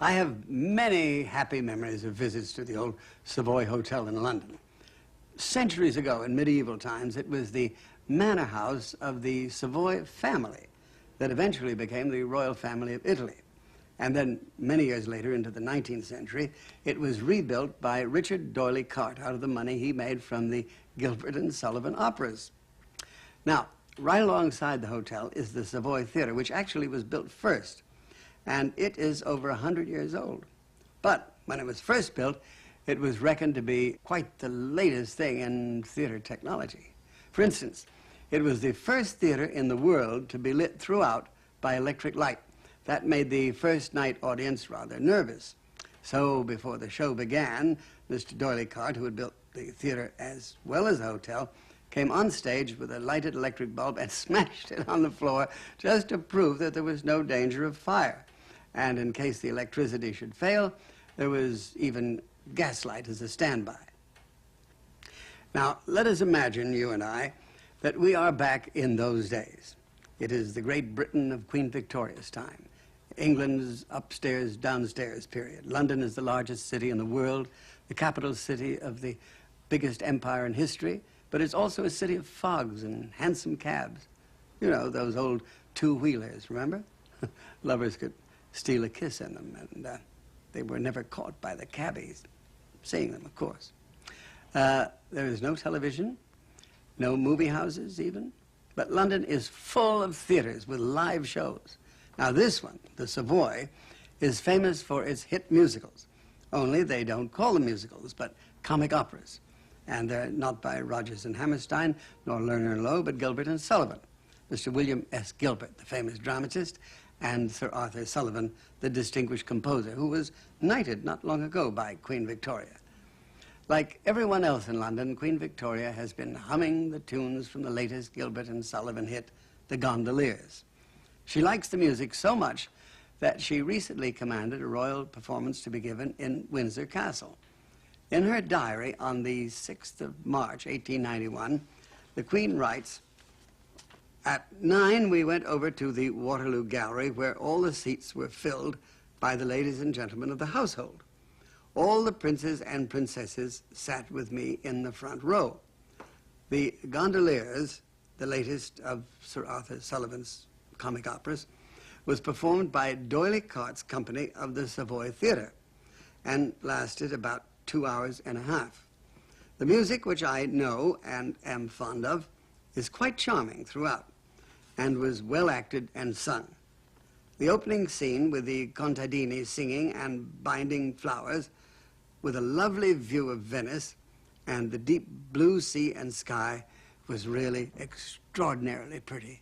I have many happy memories of visits to the old Savoy Hotel in London. Centuries ago, in medieval times, it was the manor house of the Savoy family that eventually became the royal family of Italy. And then, many years later, into the 19th century, it was rebuilt by Richard D'Oyley Carte out of the money he made from the Gilbert and Sullivan operas. Now, right alongside the hotel is the Savoy Theatre, which actually was built first. And it is over 100 years old. But when it was first built, it was reckoned to be quite the latest thing in theater technology. For instance, it was the first theater in the world to be lit throughout by electric light. That made the first night audience rather nervous. So before the show began, Mr. D'Oyley Carte, who had built the theater as well as the hotel, came on stage with a lighted electric bulb and smashed it on the floor just to prove that there was no danger of fire. And in case the electricity should fail, there was even gaslight as a standby. Now, let us imagine, you and I, that we are back in those days. It is the Great Britain of Queen Victoria's time, England's upstairs, downstairs period. London is the largest city in the world, the capital city of the biggest empire in history, but it's also a city of fogs and handsome cabs. You know, those old two-wheelers, remember? Lovers could steal a kiss in them, and they were never caught by the cabbies, seeing them, of course. There is no television, no movie houses even, but London is full of theaters with live shows. Now this one, the Savoy, is famous for its hit musicals, only they don't call them musicals, but comic operas. And they're not by Rodgers and Hammerstein, nor Lerner and Loewe, but Gilbert and Sullivan. Mr. William S. Gilbert, the famous dramatist, and Sir Arthur Sullivan, the distinguished composer, who was knighted not long ago by Queen Victoria. Like everyone else in London, Queen Victoria has been humming the tunes from the latest Gilbert and Sullivan hit, The Gondoliers. She likes the music so much that she recently commanded a royal performance to be given in Windsor Castle. In her diary on the 6th of March, 1891, the Queen writes, "At 9 we went over to the Waterloo Gallery where all the seats were filled by the ladies and gentlemen of the household. All the princes and princesses sat with me in the front row. The Gondoliers, the latest of Sir Arthur Sullivan's comic operas, was performed by D'Oyley Carte's company of the Savoy Theatre and lasted about 2 hours and a half. The music, which I know and am fond of, is quite charming throughout and was well acted and sung. The opening scene with the contadini singing and binding flowers with a lovely view of Venice and the deep blue sea and sky was really extraordinarily pretty."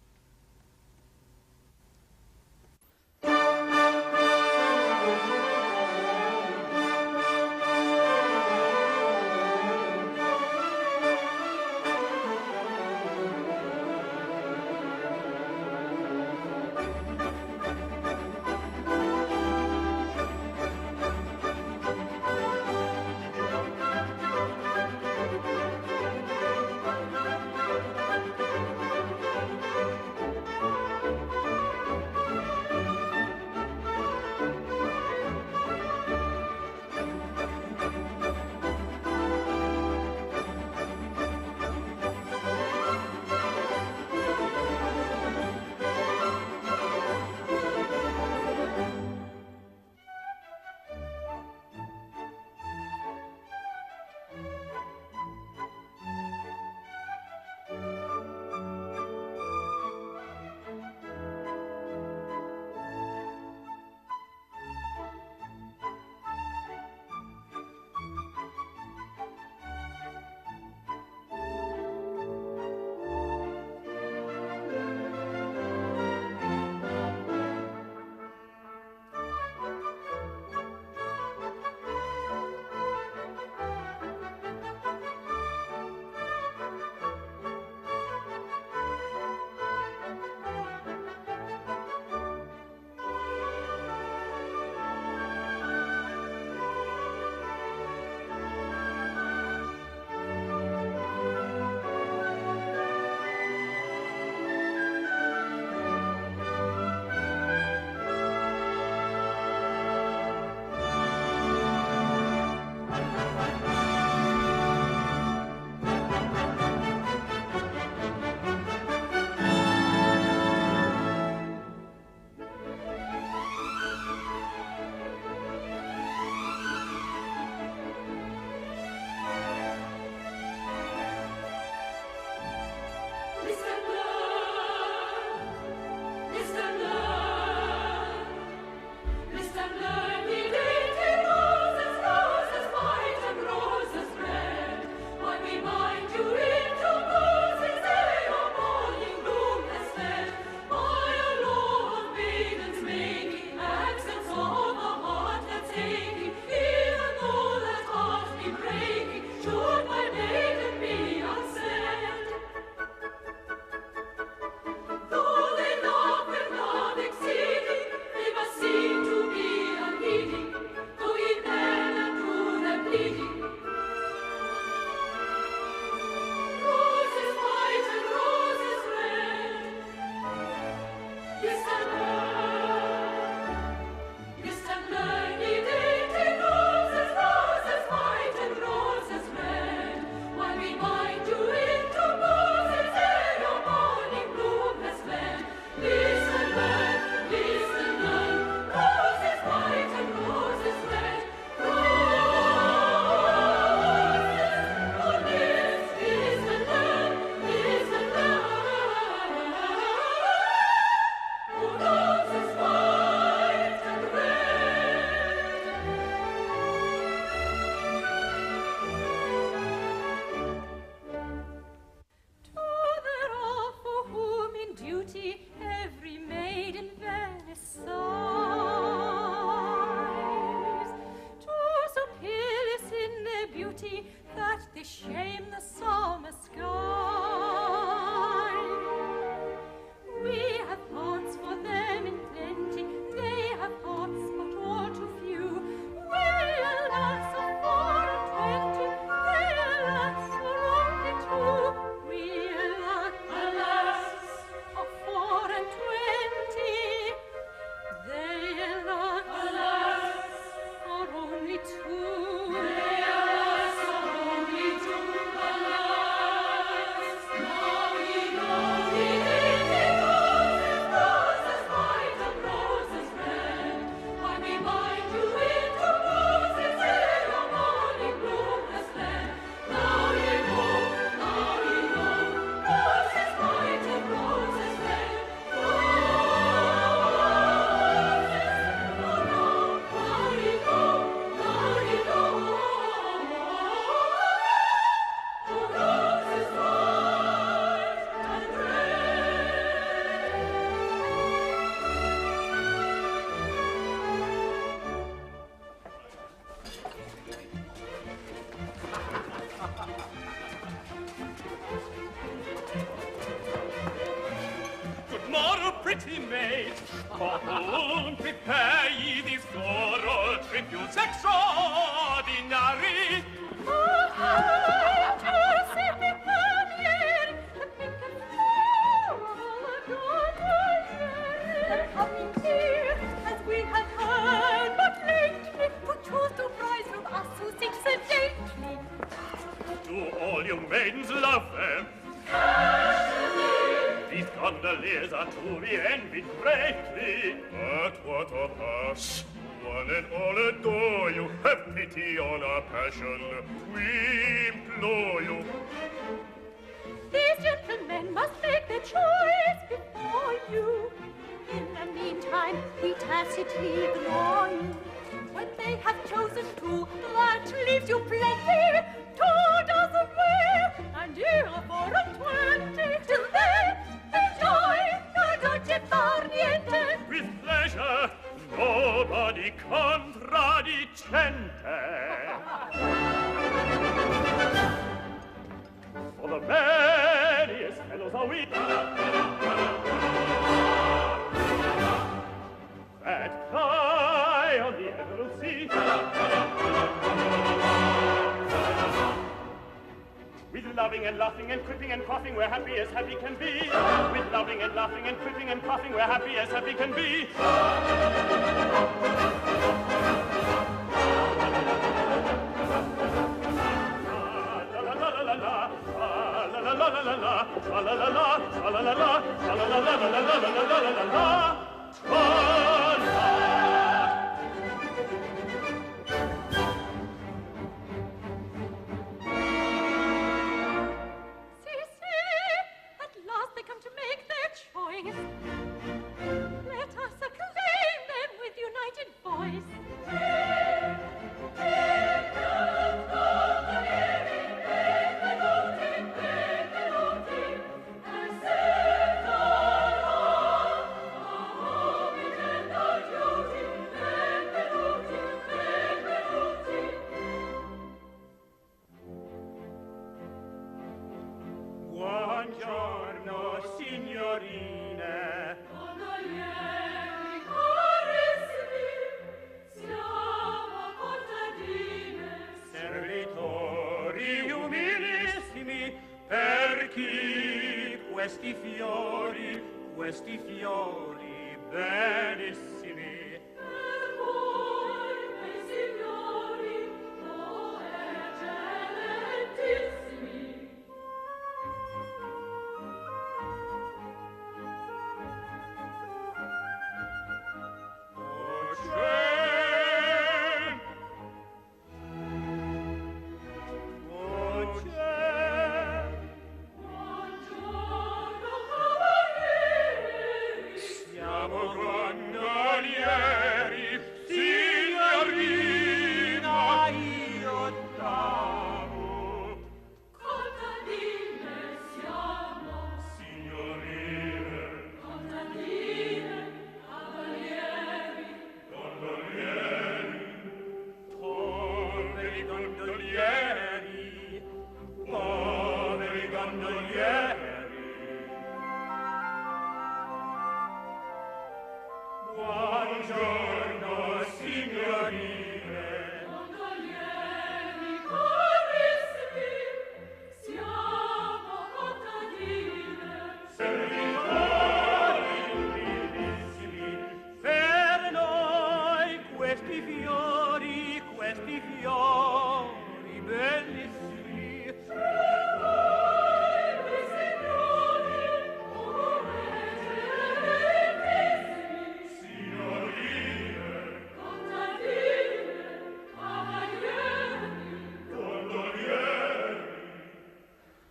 mate, for whom prepare ye this floral tributes extraordinary. Giuseppe Palmieri, the pink and floral Gondoliers. They're coming here, as we have heard but lately, to choose to prize from us who sing sedately. Do all you maidens love them? These gondoliers are to be envied greatly. But what of us? One and all adore you. Have pity on our passion, we implore you. These gentlemen must make their choice before you. In the meantime, we tacitly ignore you. When they have chosen two, that leaves you plenty. 2 dozen wear, and here 4 and 20. Till then, enjoy your dolce far niente. With pleasure, nobody contradicente. For the merriest fellows are we. That cry on the emerald sea. With loving and laughing and quipping and quaffing, we're happy as happy can be. With loving and laughing and quipping and quaffing, we're happy as happy can be. Let us acclaim them with united voice. Buongiorno, signorine. Gondolieri carissimi, siamo contadine. Servitori umilissimi, per chi questi fiori bellissimi. Per voi, miei signori, eccellentissimi. Buongiorno, cavalieri. Siamo gondolieri, signorina, io t'amo. Contadine siamo, Signorine, contadine, cavalieri. poveri gondolieri, poveri gondolieri. Buongiorno, signorine. Gondolieri carissimi, siamo contadine. Servitori umilissimi, per noi questi fiori bellissimi. Miei signori, eccellentissimi. Signorine, Contadine, cavalieri. gondolieri.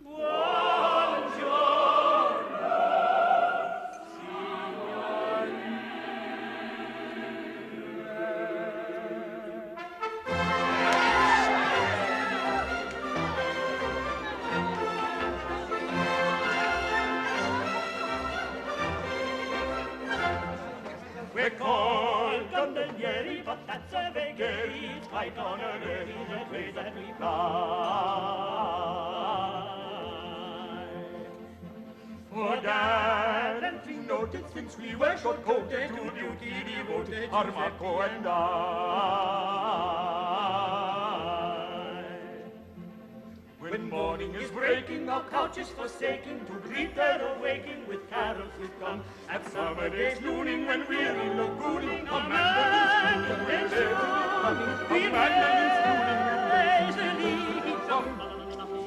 Buongiorno, we're called gondolieri, but that's a vagary. It's quite honorary the phrase that we fly. For gallantry noted since we were short-coated, to beauty devoted, are Marco and I. When morning is breaking, our couches forsaking, to greet their awaking with carols we come. At summer days nooning, when weary lagooning, a mandolin strumming, a mandolin strumming,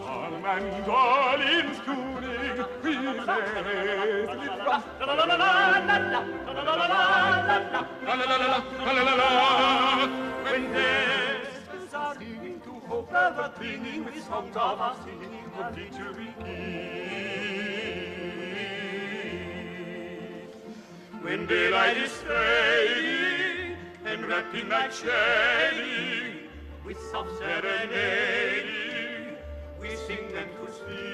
a mandolin tuning, we lazily drum. La la la la la la la la la la la la. When vespers are ringing, to hope ever clinging, with songs of our singing, complete we keep. When daylight is fading, and wrapping like shading, with soft serenading, we sing them to sleep.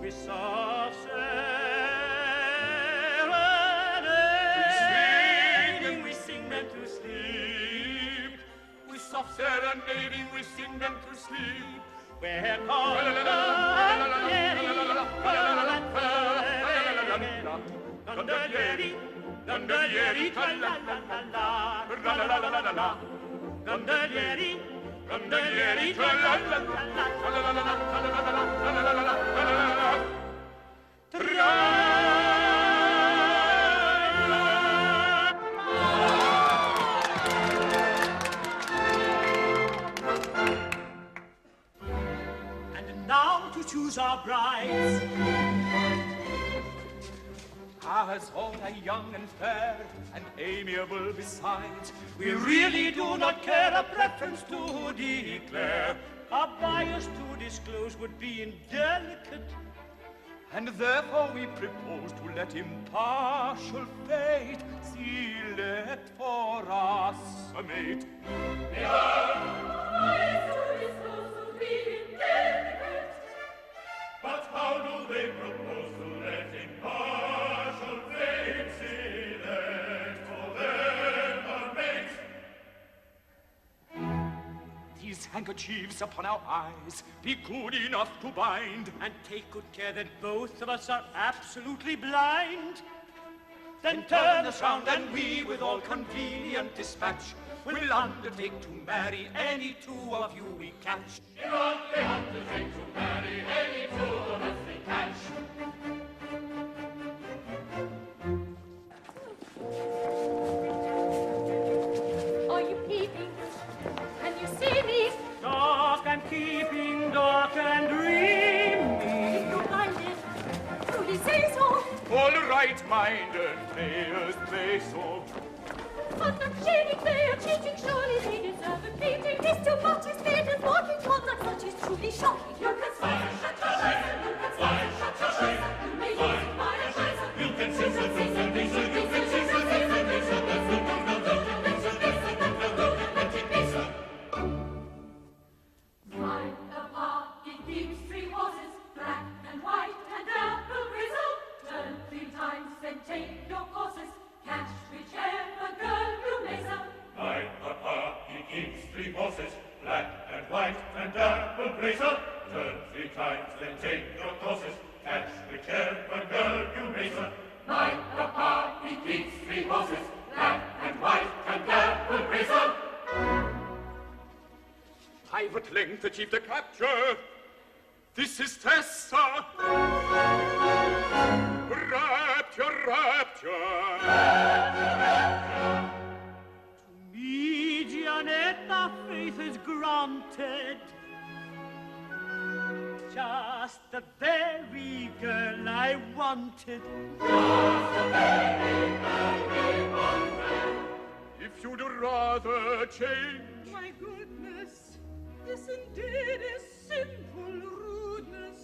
With soft serenading, we sing them to sleep. With soft serenading, we sing them to sleep. Where Gondolieri, Gondolieri, tra-la-la-la-la, tra-la-la-la-la-la. Gondolieri, Gondolieri, tra-la-la-la-la, tra-la-la-la-la, tra-la-la-la-la, tra-la-la-la-la, And now to choose our brides. As all are young and fair and amiable besides, we really do not care a preference to declare. Our bias to disclose would be indelicate, and therefore we propose to let impartial fate select for us a mate. Bias to disclose would be indelicate. But how do they propose to let impartial fate select for them a mate? These handkerchiefs upon our eyes be good enough to bind, and take good care that both of us are absolutely blind. Then turn us round, and we, with all convenient dispatch, will undertake to marry any two of you we catch. They undertake to marry any two of us we catch. Are you peeping? Can you see me? Dark and keeping, dark and dreaming. You're blinded. Truly say so. All right-minded players play so. I'm not shading, they are cheating. Surely they deserve a beating. It's too much, it's stated. Walking conduct such is truly shocking. You can smile, shut your eyes. You can smile, shut your eyes. You may use it by a choice. You can sizzle, sizzle, diesel, you can sizzle, sizzle, diesel, diesel, diesel, diesel, let it diesel. Find the park, it keeps three horses, black and white and apple grizzle. Turn 3 times, then take your courses. Catch whichever girl you may sell. My papa, he keeps 3 horses, black and white and apple blazer. Turn 3 times, then take your courses. Catch whichever girl you may sell. My papa, he keeps 3 horses, black and white and apple blazer. I've at length achieved a capture. This is Tessa. Rapture, rapture. To me, Gianetta, faith is granted. Just the very girl I wanted. If you'd rather change, My goodness, this indeed is simple rudeness.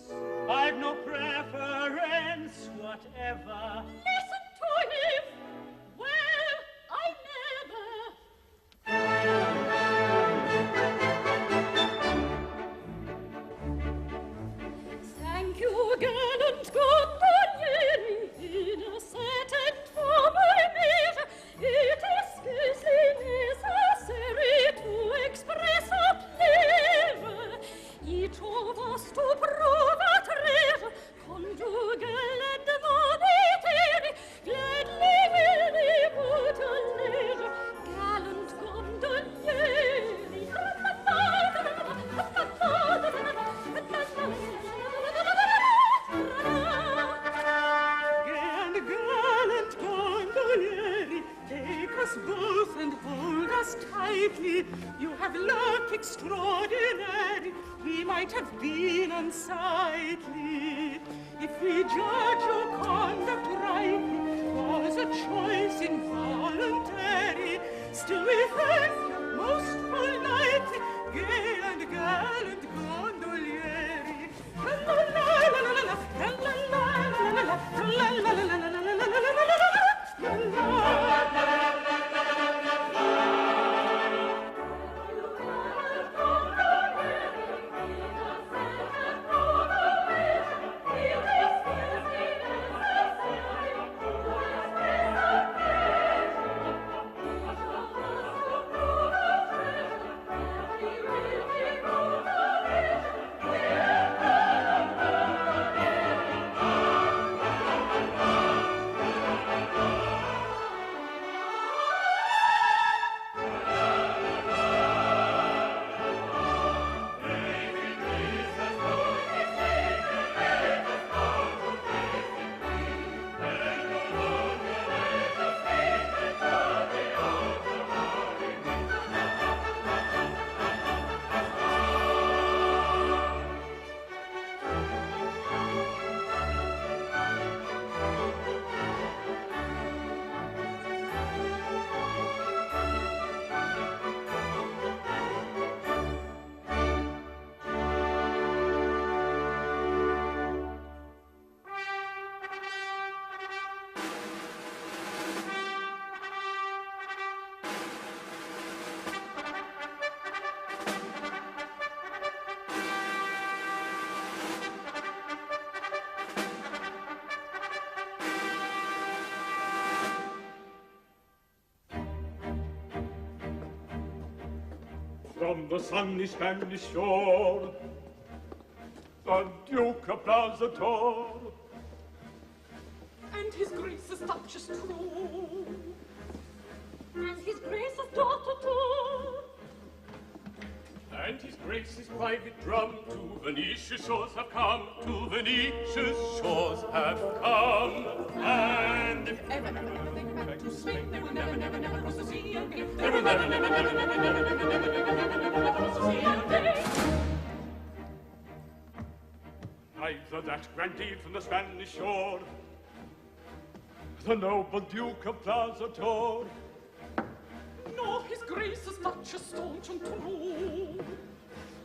I've no preference whatever. Listen to him. Well, I never. Thank you, gallant Gondolieri, in a set and for my measure. It is scarcely necessary to express a pleasure. Each of us to prove a treasure, us both and hold us tightly. You have luck extraordinary. We might have been unsightly. If we judge your conduct rightly, 'twas a choice involuntary. Still we thank you most politely, gay and gallant Gondolieri. La la la la la la la la la la la la la la la la. From the sunny Spanish shore, the Duke of Plaza-Toro, And his Grace's Duchess too. And his Grace's daughter too. and His Grace's private drum to Venetian shores have come, to Venetian shores have come, and if Ever, never think back to Spain, they will never, never, never cross the sea again. they will never, never, never, never, never, never, never, never, never, never cross the sea again. Neither that grandee from the Spanish shore, the noble Duke of Plaza-Toro, Nor his Grace's Duchess staunch and true.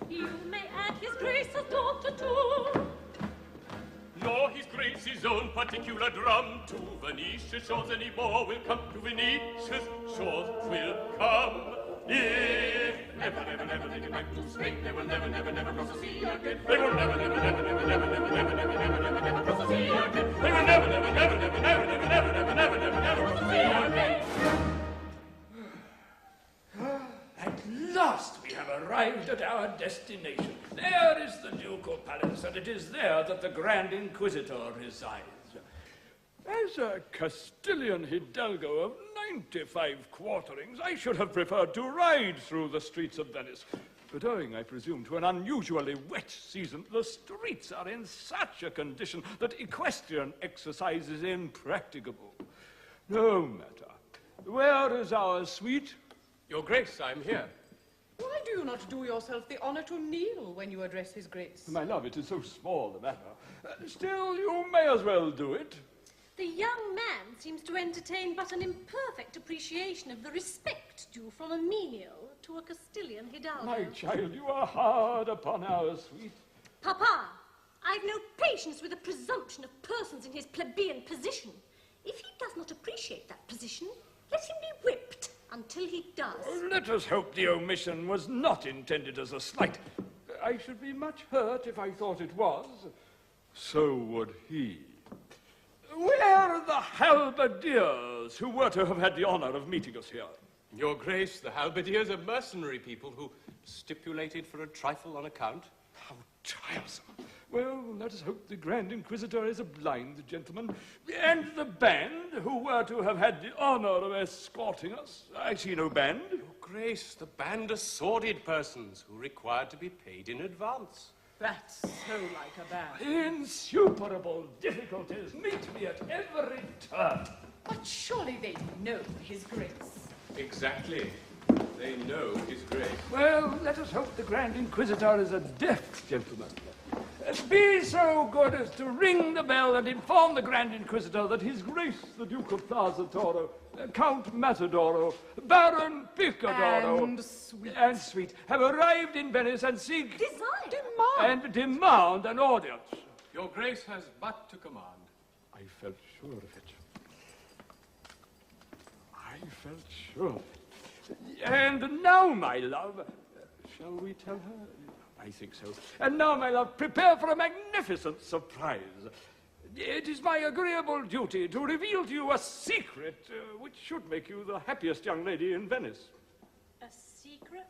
You may add his Grace's daughter too. nor His Grace's own particular drum to Venetian shores anymore will come, to Venetian shores will come. If ever, never, never they get back to Spain, they will never, never, never cross the sea again. They will never, never, never, never, never, never, never, never, never, never, never cross the sea again. They will never, never, never, never, never, never, never, never, never, never, never cross the sea again. At last we have arrived at our destination. There is the ducal palace, and it is there that the Grand Inquisitor resides. As a Castilian hidalgo of 95 quarterings, I should have preferred to ride through the streets of Venice. But owing, I presume, to an unusually wet season, the streets are in such a condition that equestrian exercise is impracticable. No matter. Where is our suite? Your Grace, I'm here. Why do you not do yourself the honor to kneel when you address his Grace? My love, it is so small a matter. Still, you may as well do it. The young man seems to entertain but an imperfect appreciation of the respect due from a menial to a Castilian hidalgo. My child, you are hard upon our suite. Papa, I've no patience with the presumption of persons in his plebeian position. If he does not appreciate that position, let him be whipped until he does. Let us hope the omission was not intended as a slight. I should be much hurt if I thought it was. So would he. Where are the halberdiers who were to have had the honor of meeting us here? Your Grace, the halberdiers are mercenary people who stipulated for a trifle on account. How tiresome. Well, let us hope the Grand Inquisitor is a blind gentleman. And the band, who were to have had the honor of escorting us. I see no band. Your Grace, the band are sordid persons who require to be paid in advance. That's so like a band. Insuperable difficulties meet me at every turn. But surely they know his Grace. Exactly. They know His Grace. Well, let us hope the Grand Inquisitor is a deft gentleman. Be so good as to ring the bell and inform the Grand Inquisitor that His Grace the Duke of Plaza-Toro, Count Matadoro, Baron Picadoro, and Sweet have arrived in Venice and seek... Demand an audience. Your Grace has but to command. I felt sure of it. I felt sure of it. And now, my love, shall we tell her? I think so. And now, my love, prepare for a magnificent surprise. It is my agreeable duty to reveal to you a secret which should make you the happiest young lady in Venice. A secret?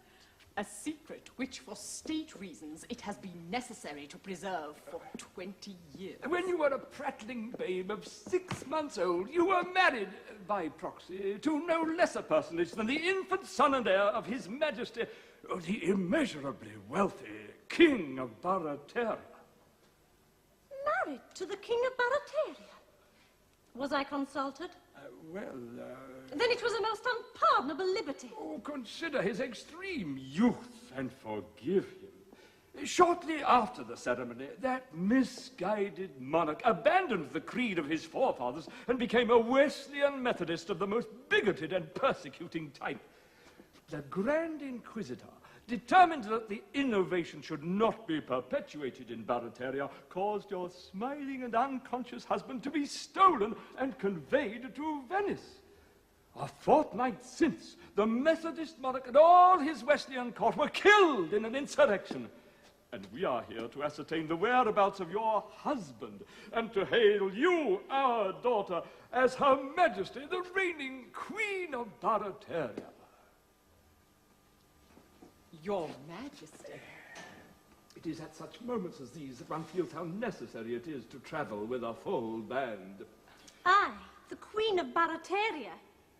A secret which, for state reasons, it has been necessary to preserve for 20 years. When you were a prattling babe of 6 months old, you were married, by proxy, to no less a personage than the infant son and heir of His Majesty, the immeasurably wealthy King of Barataria. Married to the King of Barataria? Was I consulted? Then it was a most unpardonable liberty. Oh, consider his extreme youth and forgive him. Shortly after the ceremony, that misguided monarch abandoned the creed of his forefathers and became a Wesleyan Methodist of the most bigoted and persecuting type. The Grand Inquisitor, determined that the innovation should not be perpetuated in Barataria, caused your smiling and unconscious husband to be stolen and conveyed to Venice. A fortnight since, the Methodist monarch and all his Wesleyan court were killed in an insurrection. And we are here to ascertain the whereabouts of your husband and to hail you, our daughter, as Her Majesty, the reigning Queen of Barataria. Your Majesty. It is at such moments as these that one feels how necessary it is to travel with a full band. I, the Queen of Barataria.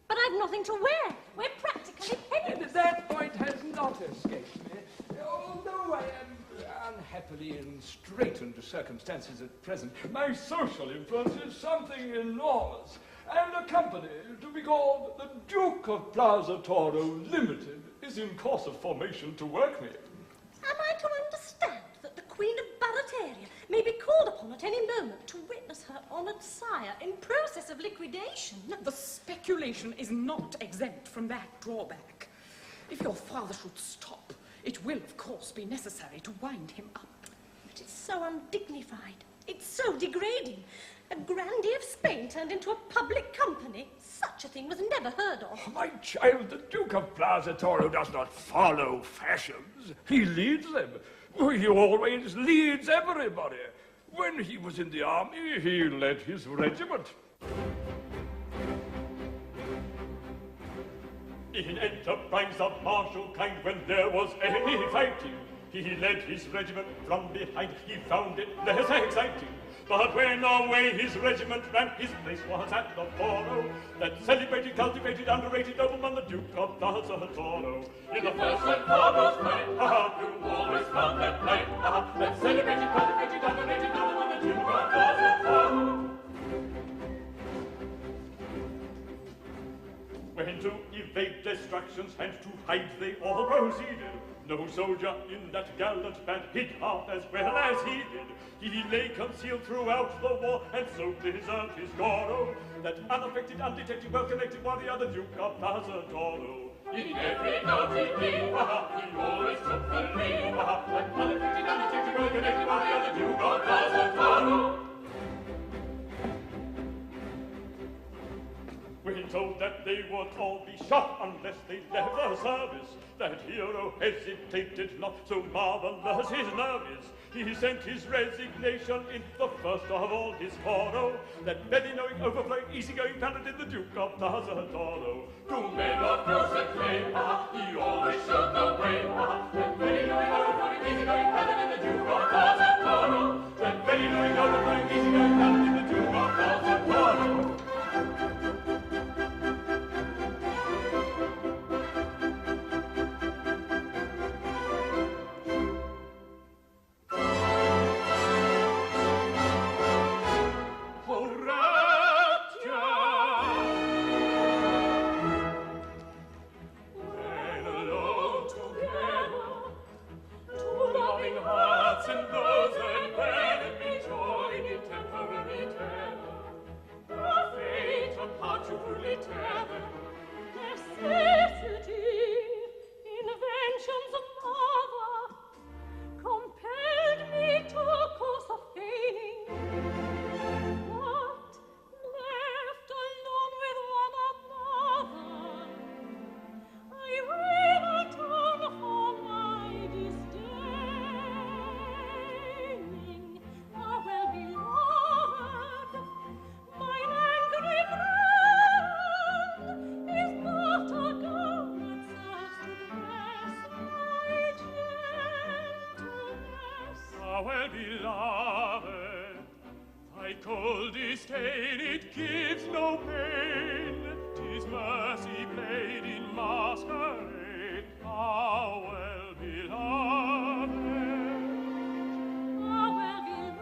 But I've nothing to wear. We're practically penniless. That point has not escaped me. Although I am unhappily in straitened circumstances at present, my social influence is something enormous. And a company to be called the Duke of Plaza-Toro Limited is in course of formation to work me. Am I to understand that the Queen of Barataria may be called upon at any moment to witness her honoured sire in process of liquidation? The speculation is not exempt from that drawback. If your father should stop, it will, of course, be necessary to wind him up. But it's so undignified. It's so degrading. A grandee of Spain turned into a public company. Such a thing was never heard of. My child, the Duke of Plaza-Toro does not follow fashions. He leads them. He always leads everybody. When he was in the army, he led his regiment. In enterprise of martial kind, when there was any fighting, he led his regiment from behind. He found it less exciting. But when away his regiment ran, his place was at the Foro. That celebrated, cultivated, underrated nobleman, the Duke of Plaza-Toro. In the first and foremost night, you always found that night. That celebrated, cultivated, underrated nobleman, the Duke of Plaza-Toro. When to evade destructions and to hide they all proceeded. No soldier in that gallant band hid half as well as he did. He lay concealed throughout the war, and so deserved his Goro. That unaffected, undetected, well-connected warrior, the Duke of Plaza-Toro. In every naughty deed, he always took the lead. That unaffected, undetected, well-connected warrior, the Duke of Plaza-Toro. We're told that they would all be shot unless they left the service. That hero hesitated not, so marvelous his nerve is. He sent his resignation in the first of all his Goro. That belly-knowing, overflowing, easygoing paladin, the Duke of Plaza-Toro. To men of closer claim, he always showed the way. That belly-knowing, overflowing, easygoing paladin, the Duke of Plaza-Toro. That belly-knowing, overflowing, easygoing paladin, the Duke of Plaza-Toro. well beloved, thy cold disdain, it gives no pain. 'Tis mercy played in masquerade. Ah, well beloved. Ah, well beloved.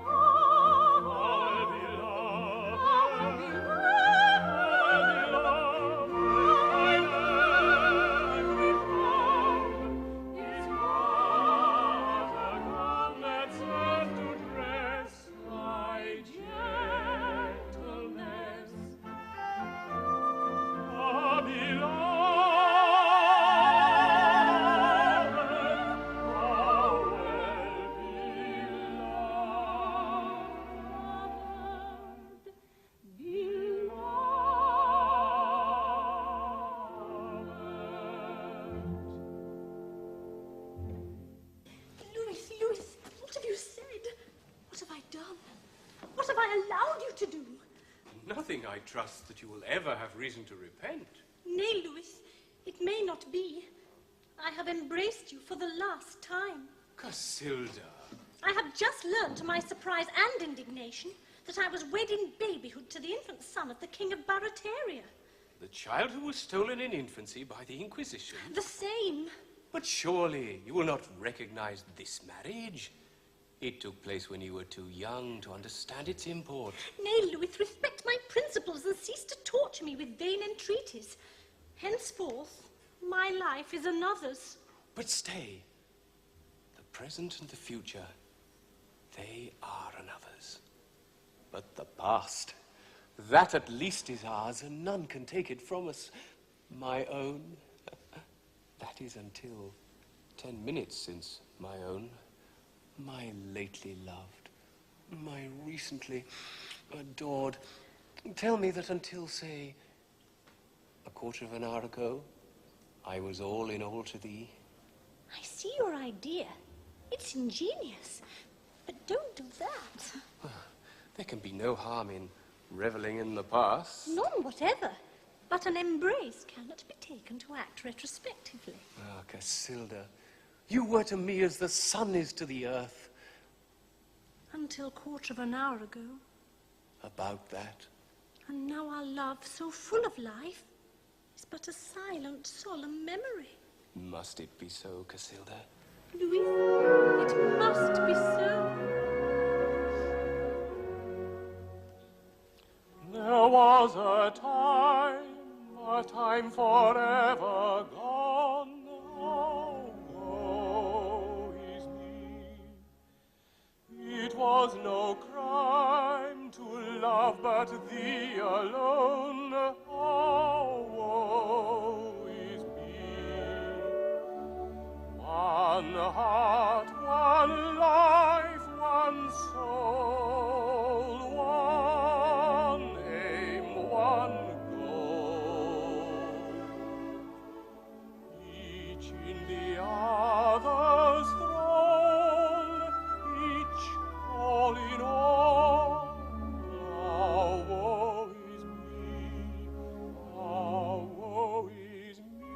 Nothing, I trust, that you will ever have reason to repent. Nay, Louis, it may not be. I have embraced you for the last time. Casilda. I have just learned, to my surprise and indignation, that I was wed in babyhood to the infant son of the King of Barataria. The child who was stolen in infancy by the Inquisition? The same. But surely you will not recognize this marriage? It took place when you were too young to understand its import. Nay, Louis, respect my principles and cease to torture me with vain entreaties. Henceforth, my life is another's. But stay. The present and the future, they are another's. But the past, that at least is ours, and none can take it from us. My own, that is until 10 minutes since my own. My lately loved, my recently adored. Tell me that until, say, a quarter of an hour ago, I was all in all to thee. I see your idea. It's ingenious. But don't do that. There can be no harm in reveling in the past. None whatever. But an embrace cannot be taken to act retrospectively. Ah, Casilda, you were to me as the sun is to the earth. Until quarter of an hour ago. About that. And now our love, so full of life, is but a silent, solemn memory. Must it be so, Casilda? Louis, it must be so. There was a time forever gone. Oh, woe is me. It was no crime to love but thee alone. Oh, woe is me. One heart, one life, one soul, one aim, one goal. Each in the other's thrall, each all in all. Ah, woe is me, ah, woe is me.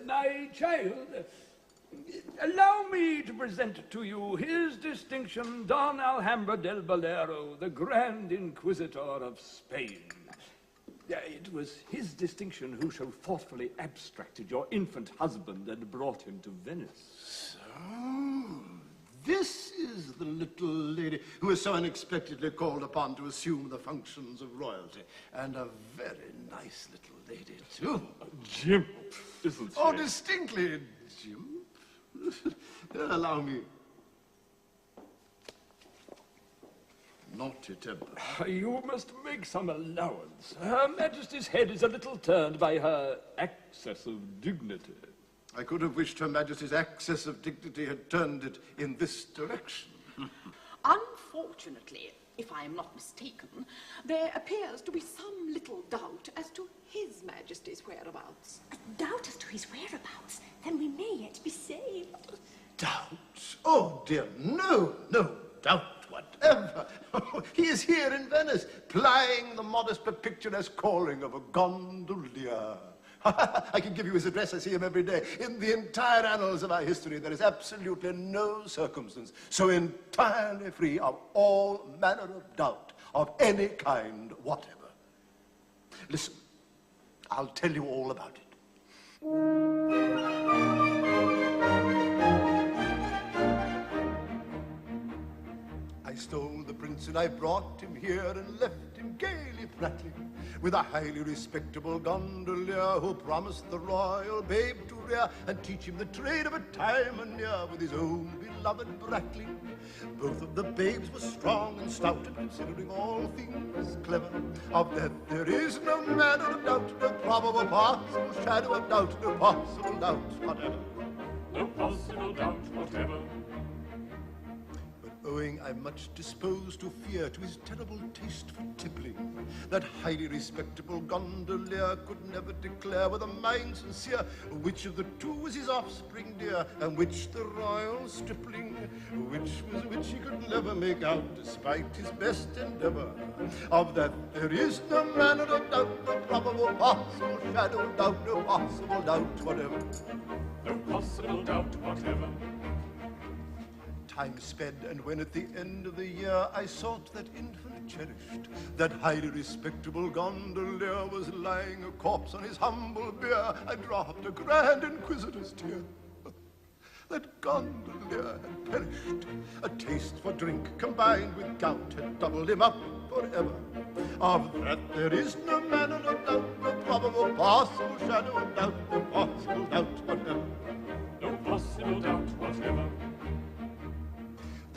My child, allow me to present to you His Distinction Don Alhambra del Bolero, the Grand Inquisitor of Spain. It was his distinction who so thoughtfully abstracted your infant husband and brought him to Venice. So, this is the little lady who is so unexpectedly called upon to assume the functions of royalty. And a very nice little lady, too. Jim, isn't she? Oh, distinctly, Jim. Allow me. Naughty temper. You must make some allowance. Her Majesty's head is a little turned by her excess of dignity. I could have wished Her Majesty's access of dignity had turned it in this direction. Unfortunately, if I am not mistaken, there appears to be some little doubt as to His Majesty's whereabouts. A doubt as to his whereabouts? Then we may yet be saved. Doubt? Oh, dear, no doubt whatever. He is here in Venice, plying the modest but picturesque calling of a gondolier. I can give you his address. I see him every day. In the entire annals of our history, there is absolutely no circumstance so entirely free of all manner of doubt of any kind whatever. Listen, I'll tell you all about it. I stole the prince and I brought him here and left him gaily prattling with a highly respectable gondolier who promised the royal babe to rear and teach him the trade of a time and near with his own beloved brattling. Both of the babes were strong and stout and considering all things clever. Of that there is no manner of doubt, no probable possible shadow of doubt, no possible doubt whatever. No possible doubt whatever. Owing I'm much disposed to fear to his terrible taste for tippling, that highly respectable gondolier could never declare with a mind sincere which of the two was his offspring dear, and which the royal stripling, which was which he could never make out despite his best endeavor. Of that there is no manner of doubt, no probable possible shadow of doubt, no possible doubt whatever. No possible doubt whatever. Time sped, and when at the end of the year I sought that infant cherished, that highly respectable gondolier was lying a corpse on his humble bier, I dropped a Grand Inquisitor's tear. That gondolier had perished. A taste for drink combined with gout had doubled him up forever. Of that there is no manner of doubt, no probable possible shadow of doubt, no possible doubt whatever. No possible doubt whatever.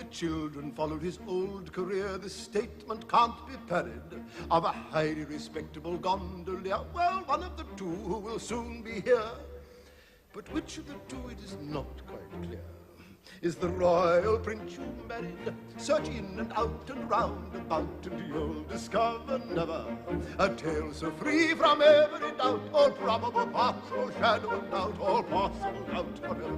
Children followed his old career, this statement can't be parried, of a highly respectable gondolier, well, one of the two who will soon be here. But which of the two it is not quite clear. Is the royal prince you married? Search in and out and round about, and you'll discover never a tale so free from every doubt, all probable possible shadow of doubt, all possible doubt whatever.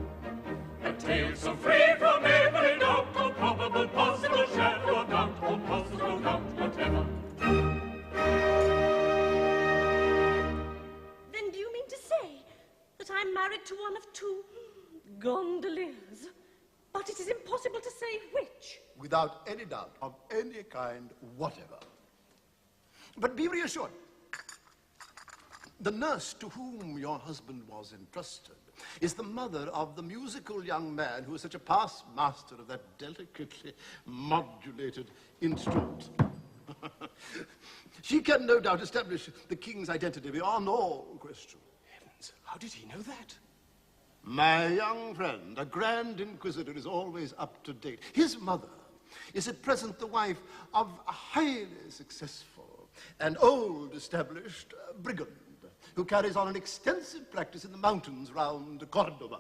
A tale so free from every doubt, all probable possible shadow of doubt, all possible doubt whatever. Then do you mean to say that I'm married to one of two gondoliers? But it is impossible to say which. Without any doubt of any kind whatever. But be reassured. The nurse to whom your husband was entrusted is the mother of the musical young man who is such a past master of that delicately modulated instrument. She can no doubt establish the king's identity beyond all question. Heavens, how did he know that? My young friend, a Grand Inquisitor, is always up to date. His mother is at present the wife of a highly successful and old established brigand who carries on an extensive practice in the mountains round Cordoba.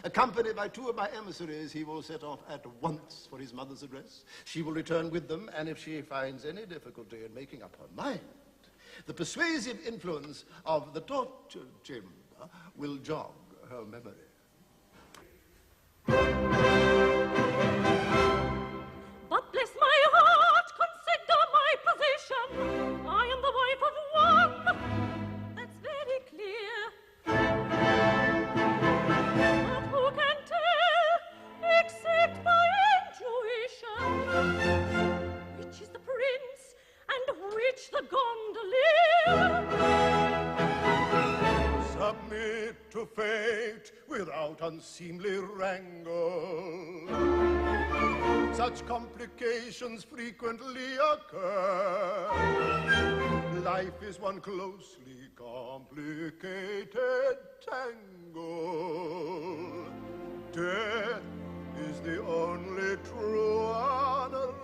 Accompanied by two of my emissaries, he will set off at once for his mother's address. She will return with them, and if she finds any difficulty in making up her mind, the persuasive influence of the torture chamber will jog her memory. But bless my heart, consider my position. I am the wife of one. That's very clear. to fate without unseemly wrangle. Such complications frequently occur. Life is one closely complicated tangle. Death is the only true unraveler.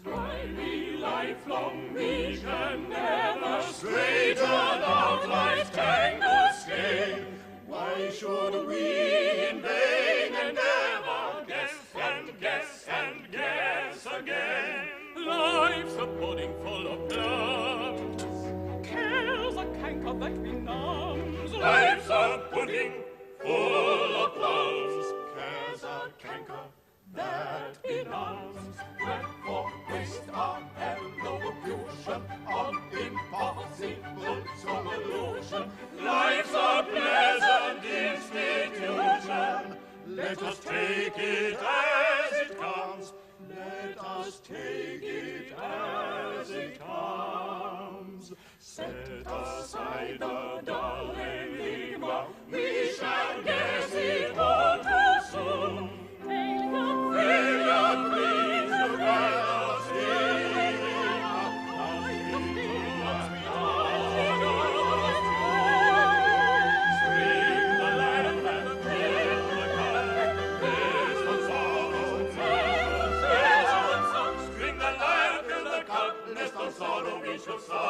Try me lifelong, we can never straighten out life's tangled skein. Why should we in vain endeavor guess and guess and guess again? Life's a pudding full of plums. Cares a canker that benumbs. Life's a pudding full of plums. Cares a canker that benumbs. Wherefore waste our elocution on impossible solution. Life's a pleasant institution. Let us take it as it comes. Let us take it as it comes. Set aside the dull enigma. We shall guess it all too soon. Failure brings the gallows sorrow we shall suck.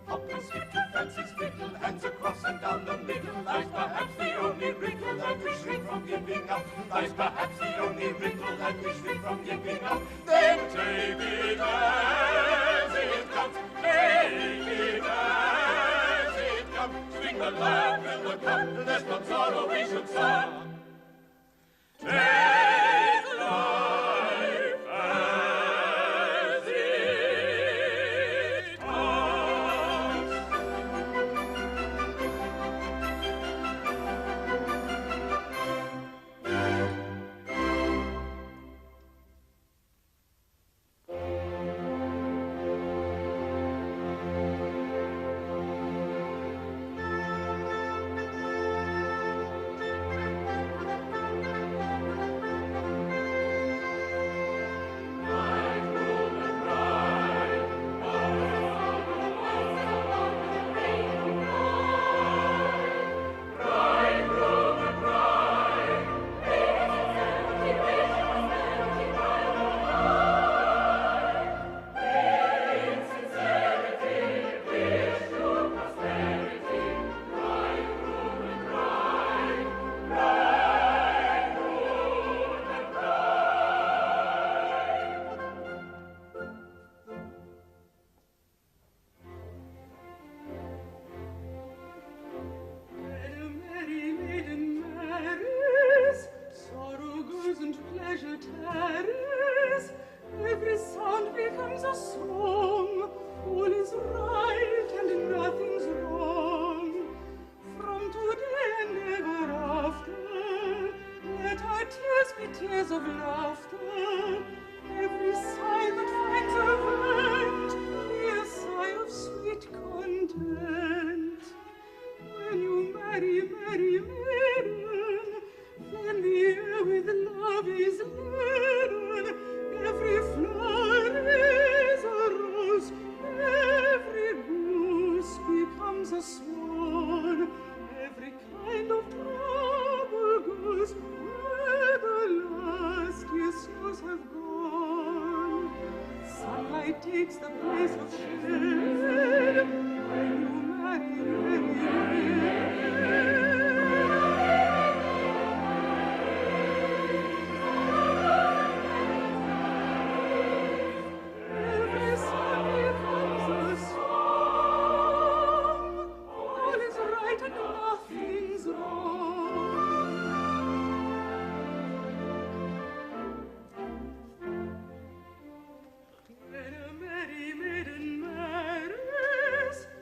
Up and skip to fancy's fiddle, hands across and down the middle. Life's perhaps the only riddle that we shrink from giving up. Life's perhaps the only riddle that we shrink from giving up. Then take it as it comes. Take it as it comes. Swing the lamp in the cup, lest from sorrow we should suck. Take life as it comes.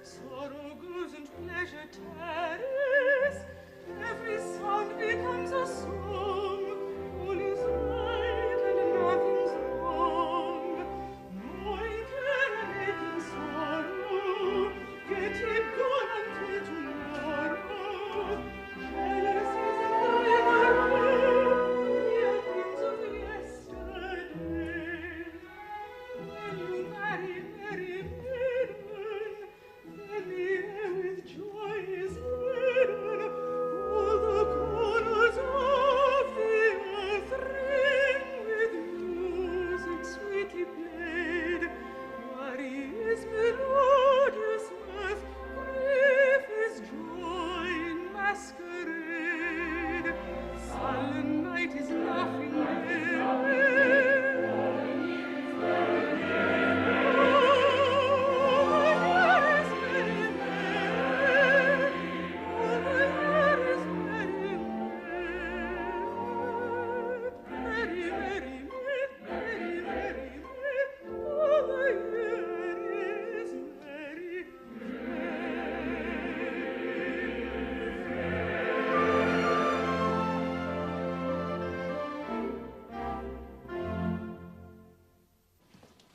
Sorrow goes and pleasure tarries.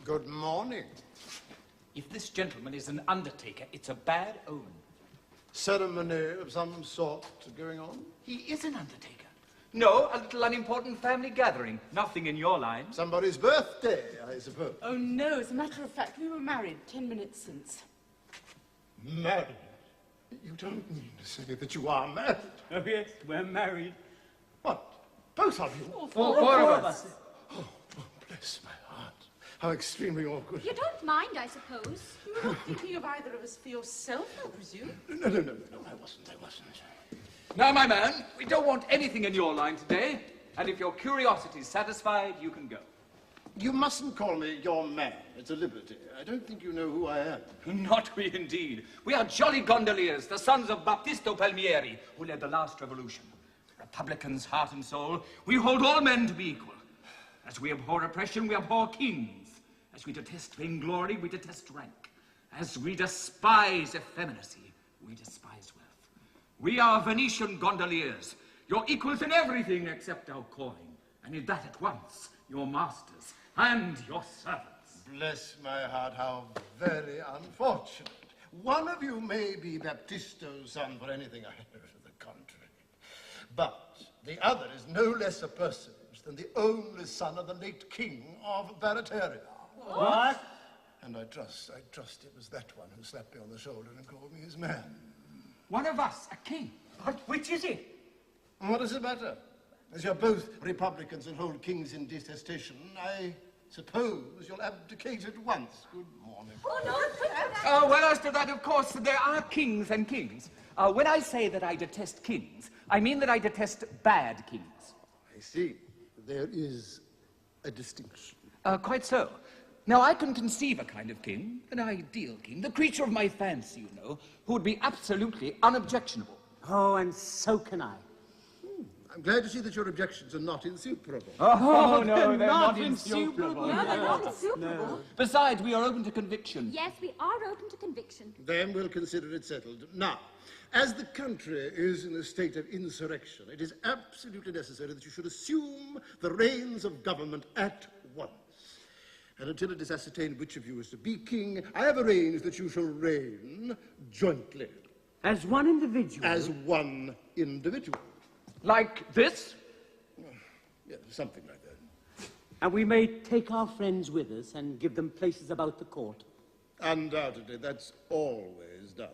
Good morning. If this gentleman is an undertaker, it's a bad omen. Ceremony of some sort going on? He is an undertaker. No, a little unimportant family gathering. Nothing in your line. Somebody's birthday, I suppose. Oh, no, as a matter of fact, we were married 10 minutes since. Married? You don't mean to say that you are married? Oh, yes, we're married. What? Both of you? All Four of us. Oh, bless my heart. How extremely awkward. You don't mind, I suppose. You were not thinking of either of us for yourself, I presume? No, I wasn't. Now, my man, we don't want anything in your line today. And if your curiosity is satisfied, you can go. You mustn't call me your man. It's a liberty. I don't think you know who I am. Not we indeed. We are jolly Gondoliers, the sons of Baptista Palmieri, who led the last revolution. Republicans, heart and soul, we hold all men to be equal. As we abhor oppression, we abhor kings. As we detest vainglory, we detest rank. As we despise effeminacy, we despise wealth. We are Venetian Gondoliers, your equals in everything except our calling, and in that at once, your masters and your servants. Bless my heart, how very unfortunate. One of you may be Baptisto's son for anything I hear to the contrary. But the other is no less a personage than the only son of the late king of Barataria. What? And I trust it was that one who slapped me on the shoulder and called me his man. One of us, a king. But which is it? What does it matter? As you're both Republicans and hold kings in detestation, I suppose you'll abdicate at once. Good morning. Oh, no, Well, as to that, of course, there are kings and kings. When I say that I detest kings, I mean that I detest bad kings. I see. There is a distinction. Quite so. Now, I can conceive a kind of king, an ideal king, the creature of my fancy, you know, who would be absolutely unobjectionable. Oh, and so can I. I'm glad to see that your objections are not insuperable. Oh, no, they're not insuperable. No, they're not insuperable. Besides, we are open to conviction. Yes, we are open to conviction. Then we'll consider it settled. Now, as the country is in a state of insurrection, it is absolutely necessary that you should assume the reins of government at once. And until it is ascertained which of you is to be king, I have arranged that you shall reign jointly. As one individual? As one individual. Like this? Yeah, something like that. And we may take our friends with us and give them places about the court. Undoubtedly, that's always done.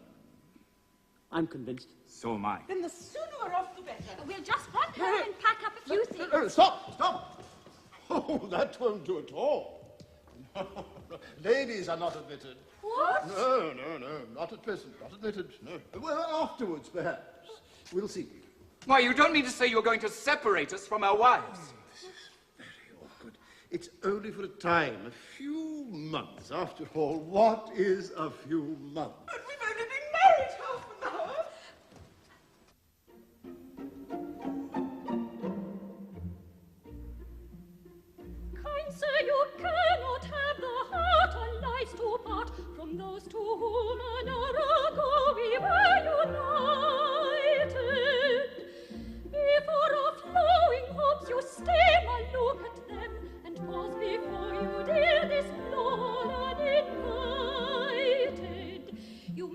I'm convinced. So am I. Then the sooner we're off, the better. We'll just hot her and pack up a few things. Stop! Oh, that won't do at all. Ladies are not admitted. What? No, not at present, not admitted, no. Well, afterwards, perhaps. We'll see. Why, you don't mean to say you're going to separate us from our wives? This is very awkward. It's only for a time, a few months. After all, what is a few months? But we've only been married half an hour. Kind sir, you cannot have the heart or lives to part from those to whom an hour ago we were united. Before our flowing hopes you stay, my look at them, and pause before you dare this blow uninvited. You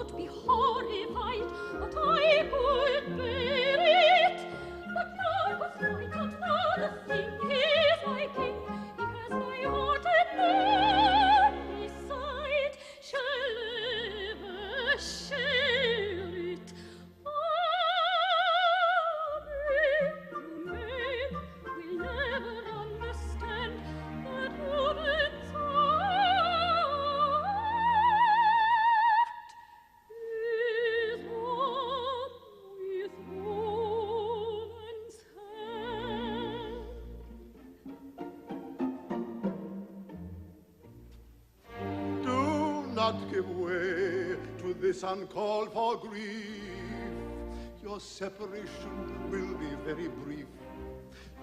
would be horrified, but I could bear it. But I was frightened for the thing is my king, because my heart at every side shall ever share it. You men will never understand that woman's heart is one with woman's hand. Do not give way to this uncalled for grief. Your separation will be very brief.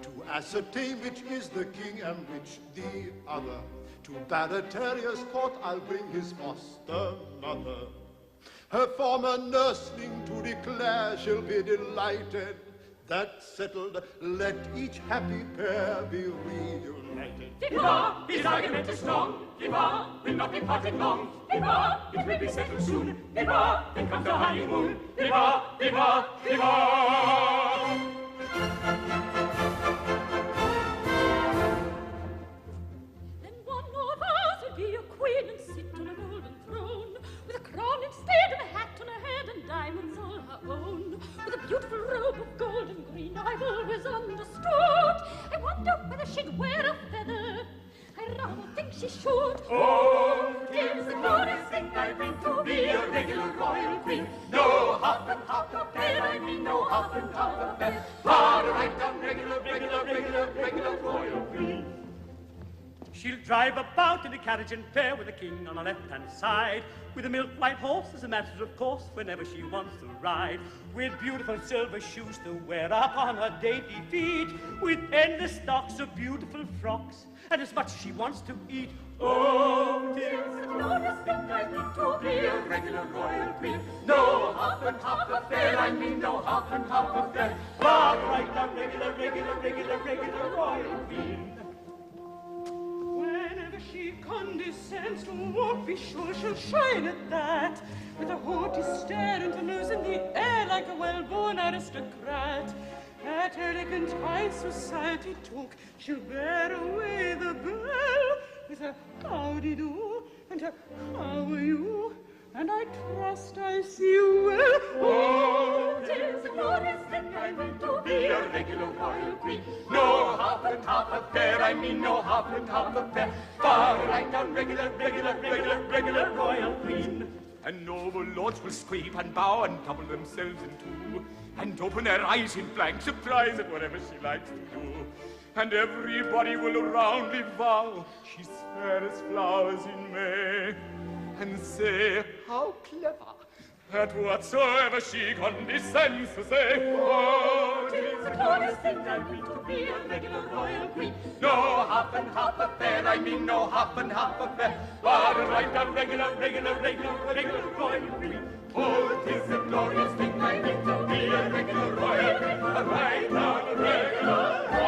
To ascertain which is the king and which the other, to Barataria's court I'll bring his foster mother. Her former nursling to declare she'll be delighted. That settled, let each happy pair be reunited. Viva, his argument is strong. Viva, will not be parted long. Viva, it will be settled soon. Viva, then comes the honeymoon. Viva, viva, viva. Then one of us will be a queen and sit on a golden throne, with a crown instead of a hat on her head and diamonds all her own, with a beautiful robe of gold and green. I've always understood. I wonder whether she'd wear a feather. I rather think she should. Oh, here's the glorious thing I've been to be a regular royal queen. No half and half affair, I mean no half and half affair. But a right down regular royal queen. She'll drive about in a carriage and pair with a king on her left-hand side, with a milk-white horse as a matter of course whenever she wants to ride, with beautiful silver shoes to wear upon her dainty feet, with endless stocks of beautiful frocks, and as much as she wants to eat. Oh, tis the glorious thing I've been to be a regular royal queen. No half and half affair, I mean no half and half affair. But right down regular royal queen. Whenever she condescends to walk, be sure she'll shine at that, with a haughty stare and her nose in the air like a well-born aristocrat. At elegant high society talk, she'll bear away the bell, with her howdy-do and her how are you, and I trust I see you well. Oh, tis the glorious thing I mean to be a regular royal queen. No half and half affair, I mean no half and half affair. Far right down regular royal queen. And noble lords will scrape and bow and double themselves in two, and open their eyes in blank surprise at whatever she likes to do. And everybody will roundly vow she's fair as flowers in May, and say, how clever, at whatsoever she condescends to say. Oh, Tis the glorious thing I mean to be a regular royal queen. No half and half affair, I mean no half and half affair. But a right down regular royal queen. Oh, tis the glorious thing I mean to be a regular royal queen. A right down regular royal queen.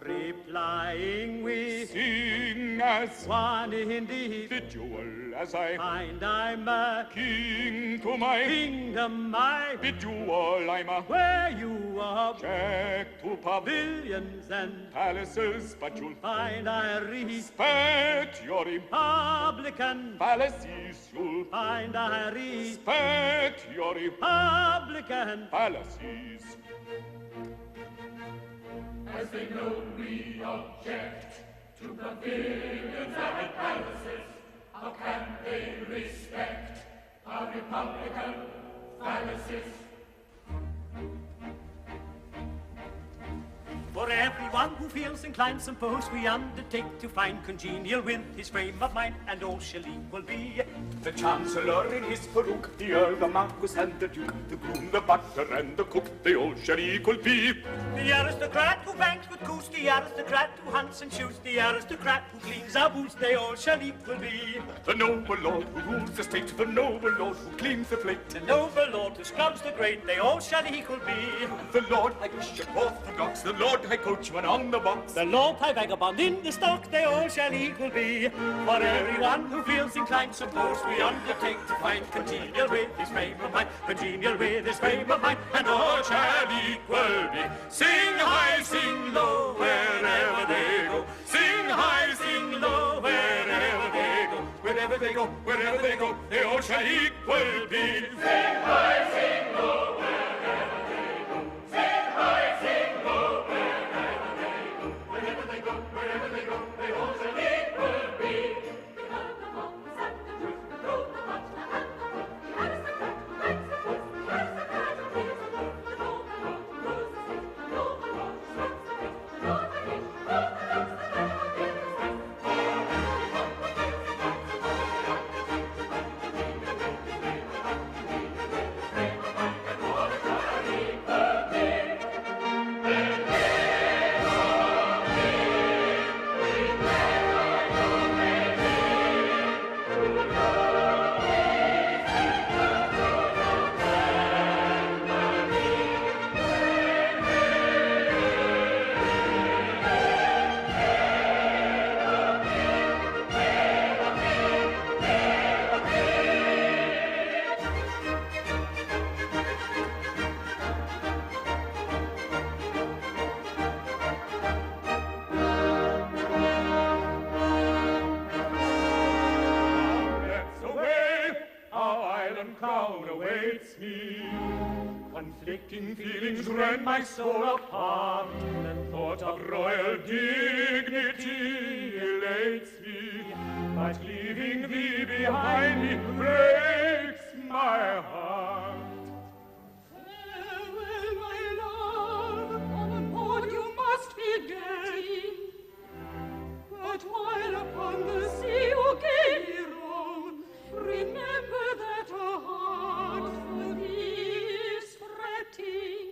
Replying we sing as one indeed, individual as I find I'm a king to my kingdom, I individual I'm a where you are check to pavilions and palaces, but you'll find I respect your republican fallacies. You'll find I respect your republican fallacies. As they know we object to pavilions and palaces, how can they respect our republican fallacies? For everyone who feels inclined, suppose we undertake to find congenial with his frame of mind, and all shall equal be. The Chancellor in his peruke, the Earl, the Marquis, and the Duke, the groom, the butler, and the cook, they all shall equal be. The aristocrat who banks with goose, the aristocrat who hunts and shoots, the aristocrat who cleans our boots, they all shall equal be. The noble lord who rules the state, the noble lord who cleans the plate, The noble lord who scrubs the grate, they all shall equal be. the Lord High Bishop orthodox, the Lord High Coachman on the box, The Lord High Vagabond in the stock, they all shall equal be. For everyone who feels inclined, suppose we undertake to find congenial with his frame of mind, congenial with his frame of mind, and all shall equal be. Sing high, sing low, wherever they go. Sing high, sing low, wherever they go. wherever they go, wherever they go, they all shall equal be. Sing high, sing low, wherever they go. Sing high, sing low, wherever they go. Wherever they go, wherever they go, they all shall equal be. Conflicting feelings rend my soul apart. The thought of royal dignity elates me, but leaving thee behind me breaks my heart. Farewell, my love, on board you must be getting. But while upon the sea you gaily roam, remember that a heart for thee is fretting.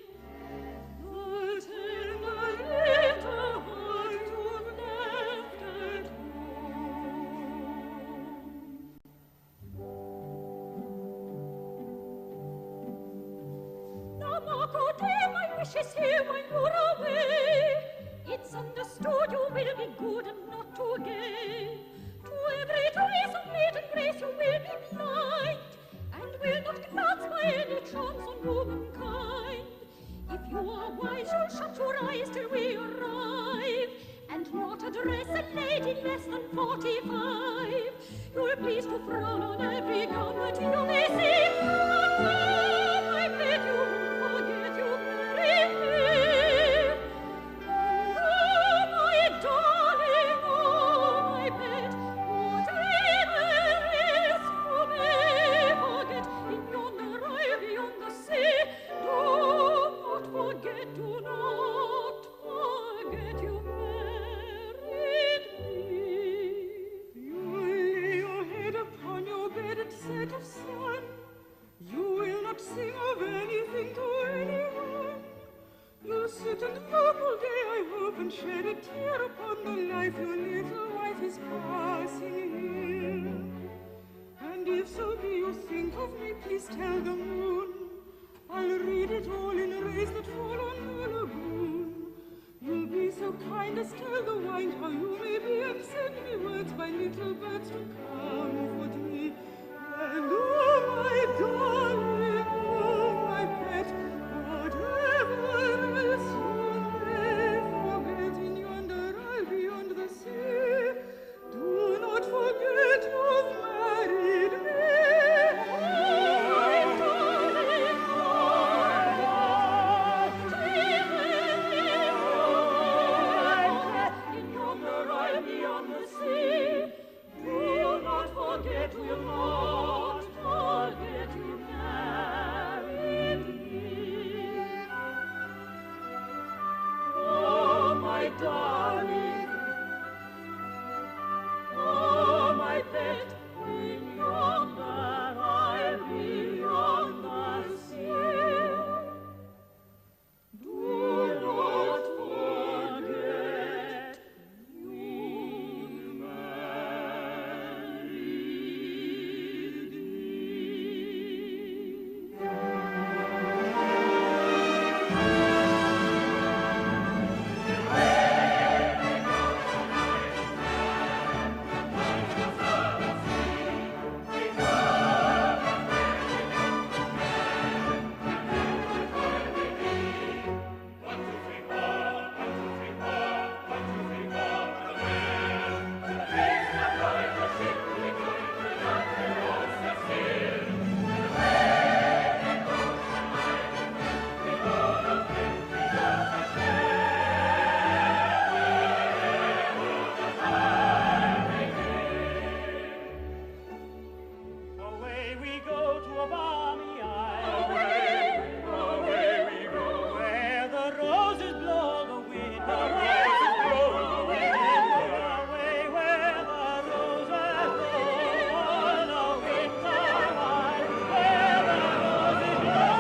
The tender little heart you left at home. Now, Marco, dear, my wish is here while you're away. It's understood you will be good and not too gay. To every trace of maiden grace you will be blind, and will not glance by any chance on womankind. If you are wise, you'll shut your eyes till we arrive, and not address a lady less than 45. You'll please to frown on every gown that you may see, but now I beg you won't forget you marry me. Sing of anything to anyone. You'll sit and mope all day, I hope, and shed a tear upon the life your little wife is passing here. And if so be you think of me, please tell the moon. I'll read it all in rays that fall on the lagoon. You'll be so kind as tell the wind how you may be, and send me words by little birds to comfort me. And oh, my darling, oh, my pet, whatever else you may forget in yonder isle beyond the sea, do not forget you've married me. Oh, my darling, oh, my darling. Oh, my pet, in yonder I'll be yonder still. Do not forget you married me. Away we go to a balmy isle. Away we go. Where the roses blow the wind. Away where the roses blow all the winter while. Where the roses blow.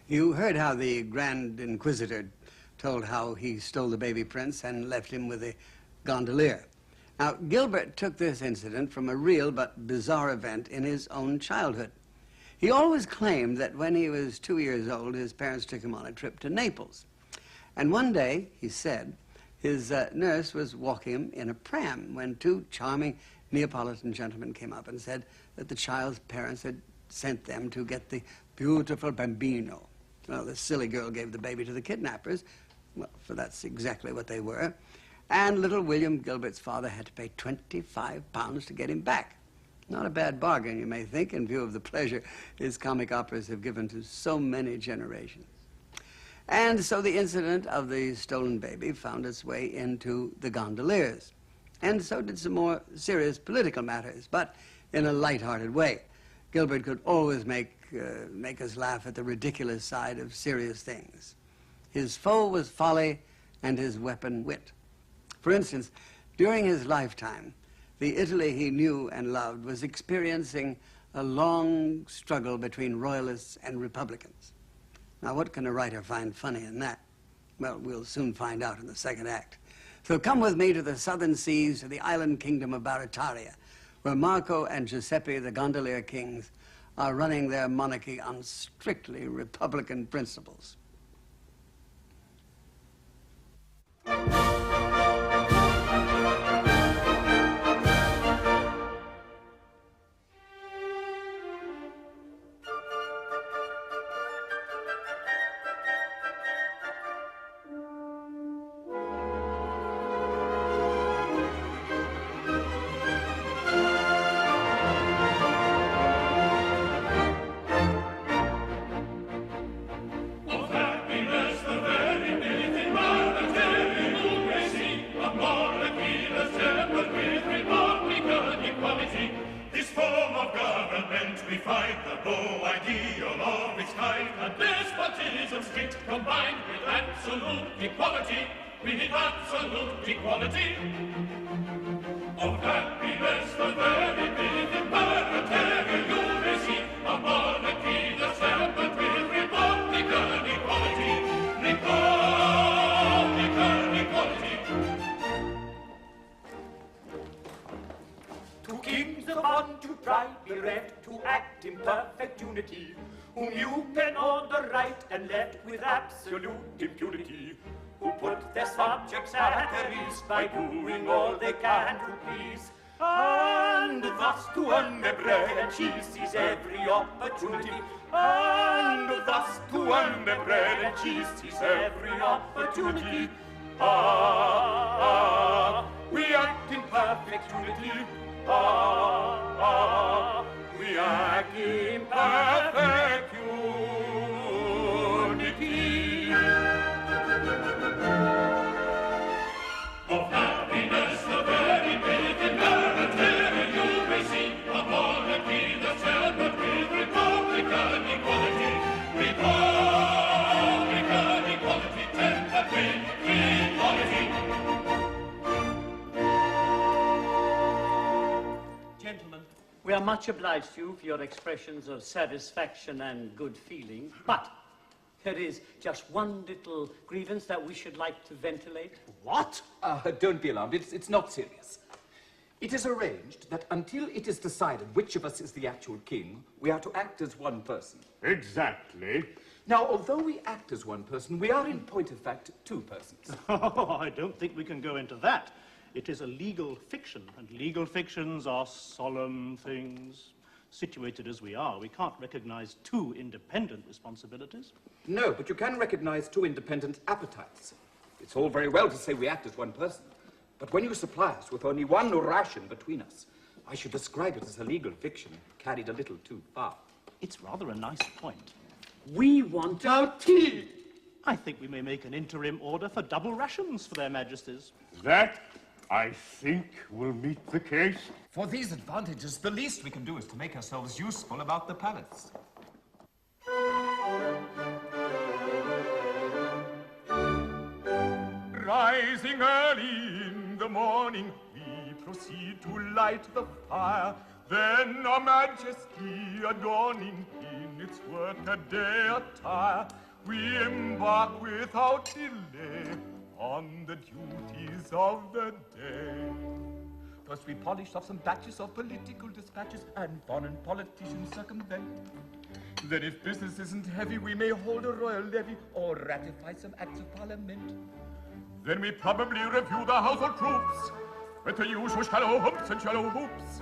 You heard how the Grand Inquisitor told how he stole the baby prince and left him with a gondolier. Now, Gilbert took this incident from a real but bizarre event in his own childhood. He always claimed that when he was 2 years old, his parents took him on a trip to Naples. And one day, he said, his nurse was walking him in a pram when two charming Neapolitan gentlemen came up and said that the child's parents had sent them to get the beautiful bambino. Well, the silly girl gave the baby to the kidnappers, well, for that's exactly what they were, and little William Gilbert's father had to pay £25 to get him back. Not a bad bargain, you may think, in view of the pleasure his comic operas have given to so many generations. And so the incident of the stolen baby found its way into the Gondoliers, and so did some more serious political matters, but in a light-hearted way. Gilbert could always make us laugh at the ridiculous side of serious things. His foe was folly and his weapon wit. For instance, during his lifetime, the Italy he knew and loved was experiencing a long struggle between royalists and republicans. Now, what can a writer find funny in that? Well, we'll soon find out in the second act. So come with me to the southern seas, to the island kingdom of Barataria, where Marco and Giuseppe, the Gondolier kings, are running their monarchy on strictly republican principles. We find the low ideal of its kind, a despotism strict combined with absolute equality. We need absolute equality. Of happiness the very beginning, Barataria you may see, a monarchy that's rampant with republican equality. Republican equality. Two kings of one to pride, bereft to act in perfect unity, whom you can order right and left with absolute impunity, who put their subjects at their ease by doing all they can to please, and thus to earn their bread and cheese seize every opportunity, and thus to earn their bread and cheese seize every opportunity. We act in perfect unity. We act in perfect unity. Of happiness, the very big and Barataria, you may see a monarchy that's held but with Republican equality. Republican equality, temper with equality. Gentlemen, we are much obliged to you for your expressions of satisfaction and good feeling, but there is just one little grievance that we should like to ventilate. What? Don't be alarmed. It's not serious. It is arranged that until it is decided which of us is the actual king, we are to act as one person. Exactly. Now, although we act as one person, we are in point of fact two persons. Oh, I don't think we can go into that. It is a legal fiction, and legal fictions are solemn things. Situated as we are, we can't recognize two independent responsibilities. No, but you can recognize two independent appetites. It's all very well to say we act as one person, but when you supply us with only one ration between us, I should describe it as a legal fiction carried a little too far. It's rather a nice point. We want our tea! I think we may make an interim order for double rations for their majesties. That, I think, will meet the case. For these advantages, the least we can do is to make ourselves useful about the palace. Rising early in the morning, we proceed to light the fire. Then our majesty adorning in its work-a-day attire, we embark without delay on the duties of the day. First we polish off some batches of political dispatches and foreign politicians circumvent. Then if business isn't heavy, we may hold a royal levy or ratify some acts of parliament. Then we probably review the household troops with the usual shallow humps and shallow hoops,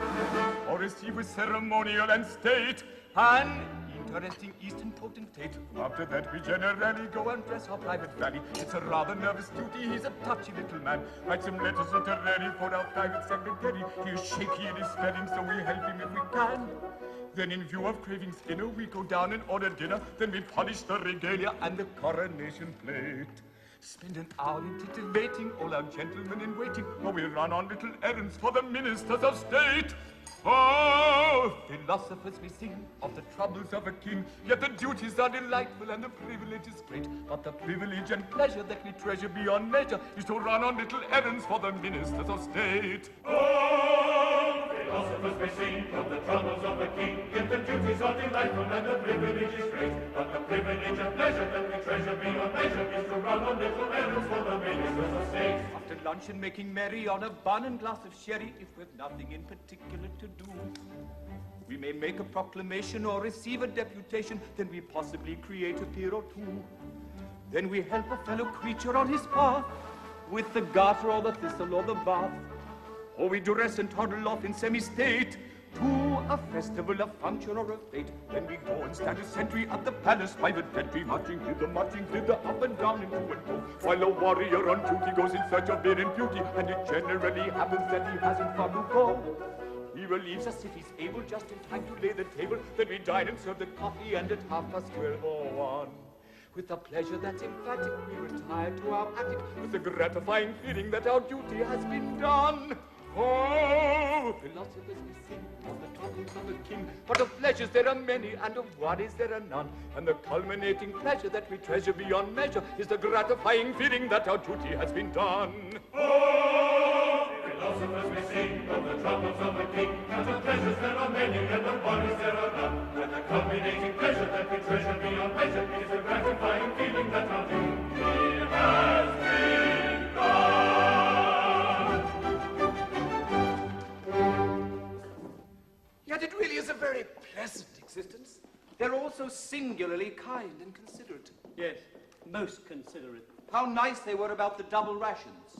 or receive with ceremonial and state an interesting Eastern potentate. After that we generally go and dress our private valley. It's a rather nervous duty, he's a touchy little man. Writes some letters literary for our private secretary. He is shaky in his spelling, so we help him if we can. Then in view of cravings inner, we go down and order dinner. Then we polish the regalia and the coronation plate. Spend an hour in titivating all our gentlemen in waiting, or we run on little errands for the ministers of state. Oh, philosophers we sing of the troubles of a king, yet the duties are delightful and the privilege is great. But the privilege and pleasure that we treasure beyond measure is to run on little errands for the ministers of state. Oh, philosophers we sing of the troubles of a king, yet the duties are delightful and the privilege is great. But the privilege and pleasure that we treasure beyond measure is to run on little errands for the ministers of state. After luncheon making merry on a bun and glass of sherry, if we've nothing in particular to do, we may make a proclamation or receive a deputation. Then we possibly create a peer or two. Then we help a fellow creature on his path with the garter or the thistle or the bath. Or we dress and toddle off in semi-state to a festival, a function, or a fete. Then we go and stand a sentry at the palace by the dead, marching hither, up and down and to and fro, while a warrior on duty goes in search of beer and beauty, and it generally happens that he hasn't far to go. He relieves us if he's able just in time to lay the table. Then we dine and serve the coffee, and at 12:30 with a pleasure that's emphatic, we retire to our attic with the gratifying feeling that our duty has been done. Oh, philosophers we sing of the troubles of the king, but of pleasures there are many, and of worries there are none. And the culminating pleasure that we treasure beyond measure is the gratifying feeling that our duty has been done. Oh, philosophers we sing of the troubles of the king, and of pleasures there are many, and of worries there are none. And the culminating pleasure that we treasure beyond measure is the gratifying feeling that our duty has been done. Yet it really is a very pleasant existence. They're all so singularly kind and considerate. Yes, most considerate. How nice they were about the double rations.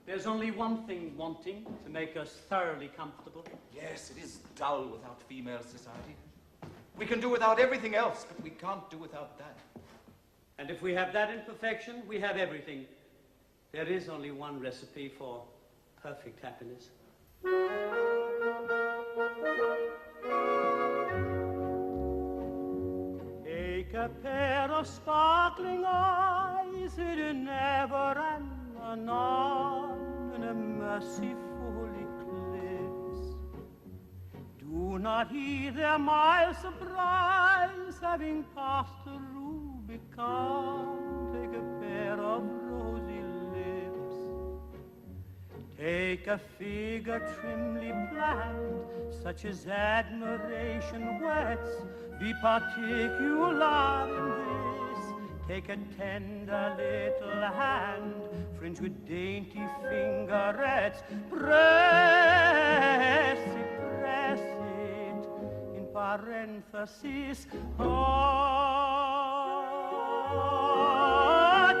There's only one thing wanting to make us thoroughly comfortable. Yes, it is dull without female society. We can do without everything else, but we can't do without that. And if we have that in perfection, we have everything. There is only one recipe for perfect happiness. Take a pair of sparkling eyes, it never and anon in a merciful eclipse. Do not heed their mild surprise, having passed the Rubicon. Take a pair of rosy lips. Take a figure trimly planned, such as admiration whets. Be particular in this. Take a tender little hand, fringed with dainty fingerets. Press it, in parenthesis. Oh,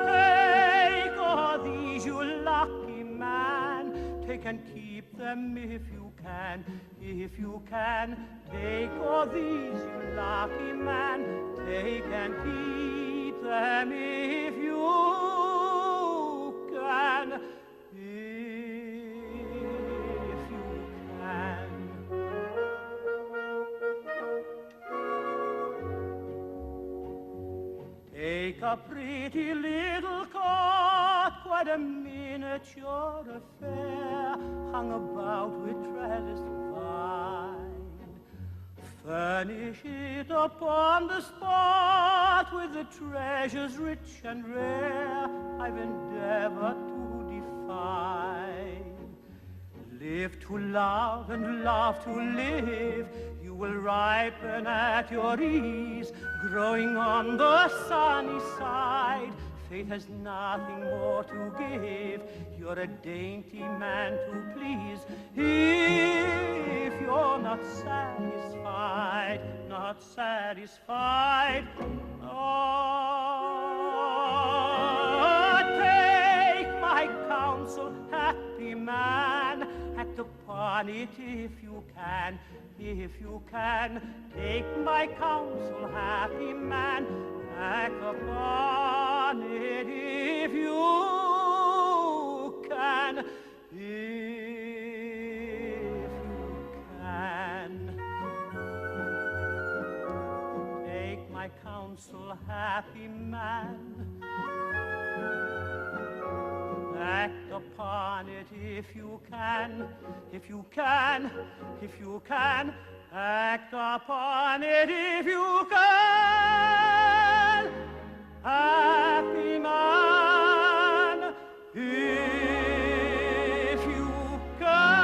take all these, you lucky man. Take and keep them if you can. If you can, take all these, you lucky man. Take and keep them if you can. If you can. Take a pretty little court, quite a miniature affair, hung about with trellised vine. Furnish it upon the spot with the treasures rich and rare I've endeavored to define. Live to love and love to live, you will ripen at your ease, growing on the sunny side. Fate has nothing more to give, you're a dainty man to please. If you're not satisfied, oh, take my counsel, happy man, act upon it if you can. If you can, take my counsel, happy man, act upon it if you can. If you can, take my counsel, happy man, act upon it if you can. If you can, if you can, act upon it if you can. Happy man, if you can.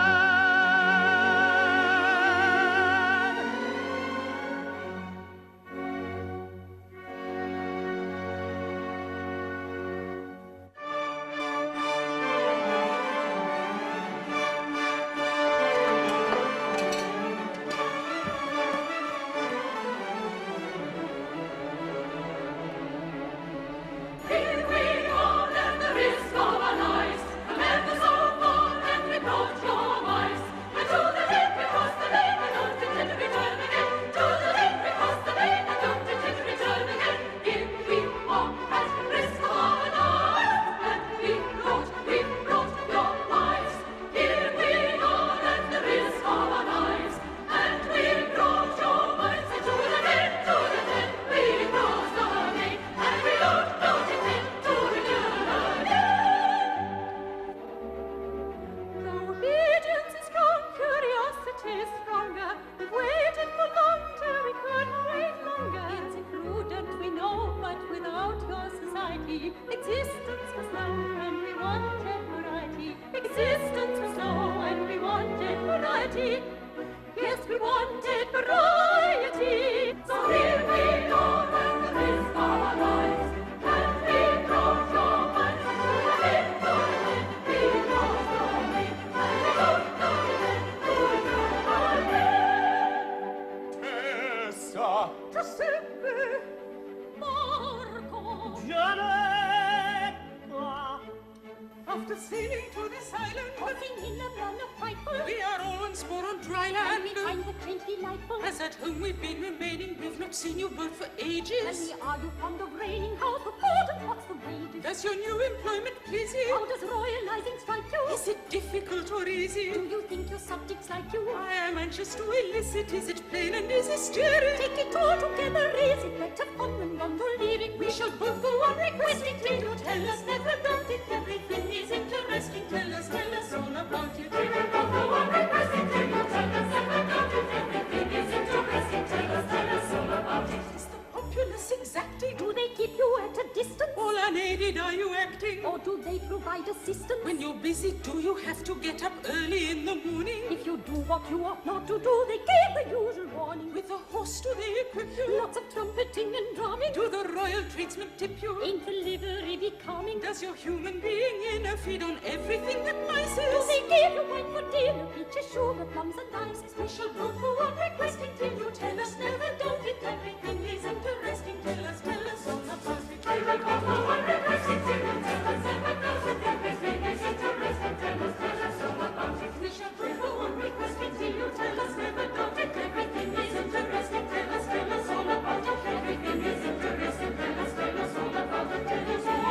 dry land. And we find the change delightful. As at home we've been remaining, we've not seen you both for ages. And we are you fond of reigning? How's the food and what's the wages? Does your new employment please you? How does royalizing strike you? Is it difficult or easy? Do you think your subjects like you? I am anxious to elicit, is it plain and is it steering? Take it all together, is it better fun than gondoliering? We shall both go on requesting till you tell us, never doubt it, everything is interesting. Tell us all about it. We will both go on requesting till you tell us, never doubt it, everything is interesting. Tell us all about it. Is the populace exacting? Do they keep you at a distance? All unaided are you acting? Or do they provide assistance? When you're busy, do you have to get up early in the morning? If you do what you ought not to do, they give the usual warning. With a horse do they equip you? Lots of trumpeting and drumming. Do the royal tradesmen tip you? Ain't the livery becoming? Does your human being inner feed on everything that mice Do is? they give you wine for dinner, peaches, sugar, plums and ices? We shall both go on requesting till you tell us, never doubt it, everything is interesting. Tell us all about it. We will both go on requesting till you tell us, never doubt it, everything is interesting. Tell us all about it. We shall both go on requesting till you tell us, never doubt it, everything is interesting. Tell us all about it. Everything is interesting. Tell us all about it. Tell us all.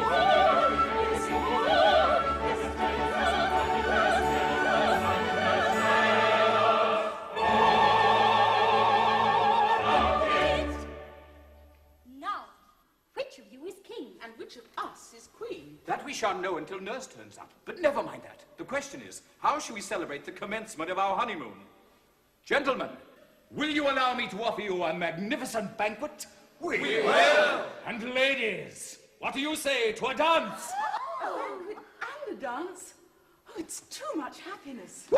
Yes, tell us all Now, which of you is king? And which of us is queen? That we shan't know until nurse turns up. But never mind that. The question is, how shall we celebrate the commencement of our honeymoon? Gentlemen, will you allow me to offer you a magnificent banquet? We will! And ladies, what do you say to a dance? Oh, and a dance? Oh, it's too much happiness.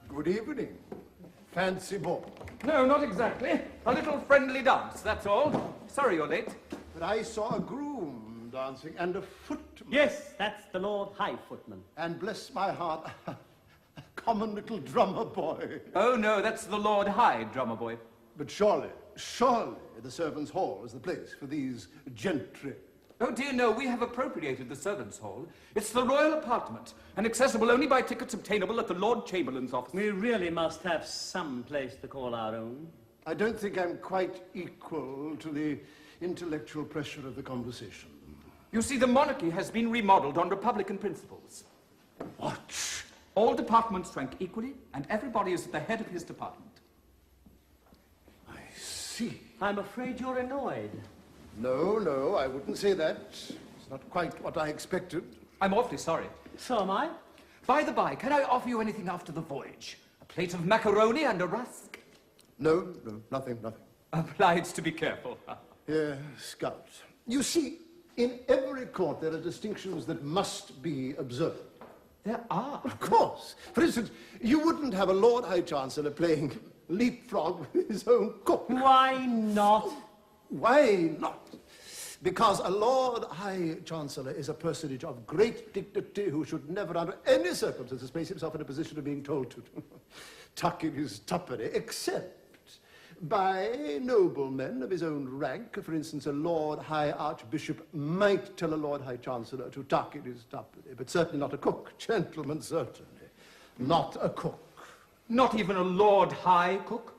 Good evening. Fancy ball. No, not exactly. A little friendly dance, that's all. Sorry you're late. But I saw a groom dancing and a footman. Yes, that's the Lord High Footman. And bless my heart, a common little drummer boy. Oh, no, that's the Lord High, drummer boy. But surely the servants' hall is the place for these gentry. Oh, dear, no, we have appropriated the servants' hall. It's the royal apartment, and accessible only by tickets obtainable at the Lord Chamberlain's office. We really must have some place to call our own. I don't think I'm quite equal to the intellectual pressure of the conversation. You see, the monarchy has been remodeled on Republican principles. What? All departments rank equally, and everybody is at the head of his department. I see. I'm afraid you're annoyed. No, I wouldn't say that. It's not quite what I expected. I'm awfully sorry. So am I. By the by, can I offer you anything after the voyage? A plate of macaroni and a rusk? No, nothing. Obliged to be careful. Here, Scout. You see, in every court there are distinctions that must be observed. There are. Of course. For instance, you wouldn't have a Lord High Chancellor playing leapfrog with his own cook. Why not? Why not? Because a Lord High Chancellor is a personage of great dignity who should never under any circumstances place himself in a position of being told to tuck in his tuppenny, except by noblemen of his own rank. For instance, a Lord High Archbishop might tell a Lord High Chancellor to tuck in his tuppenny, but certainly not a cook. Gentlemen, certainly not a cook. Not even a Lord High cook?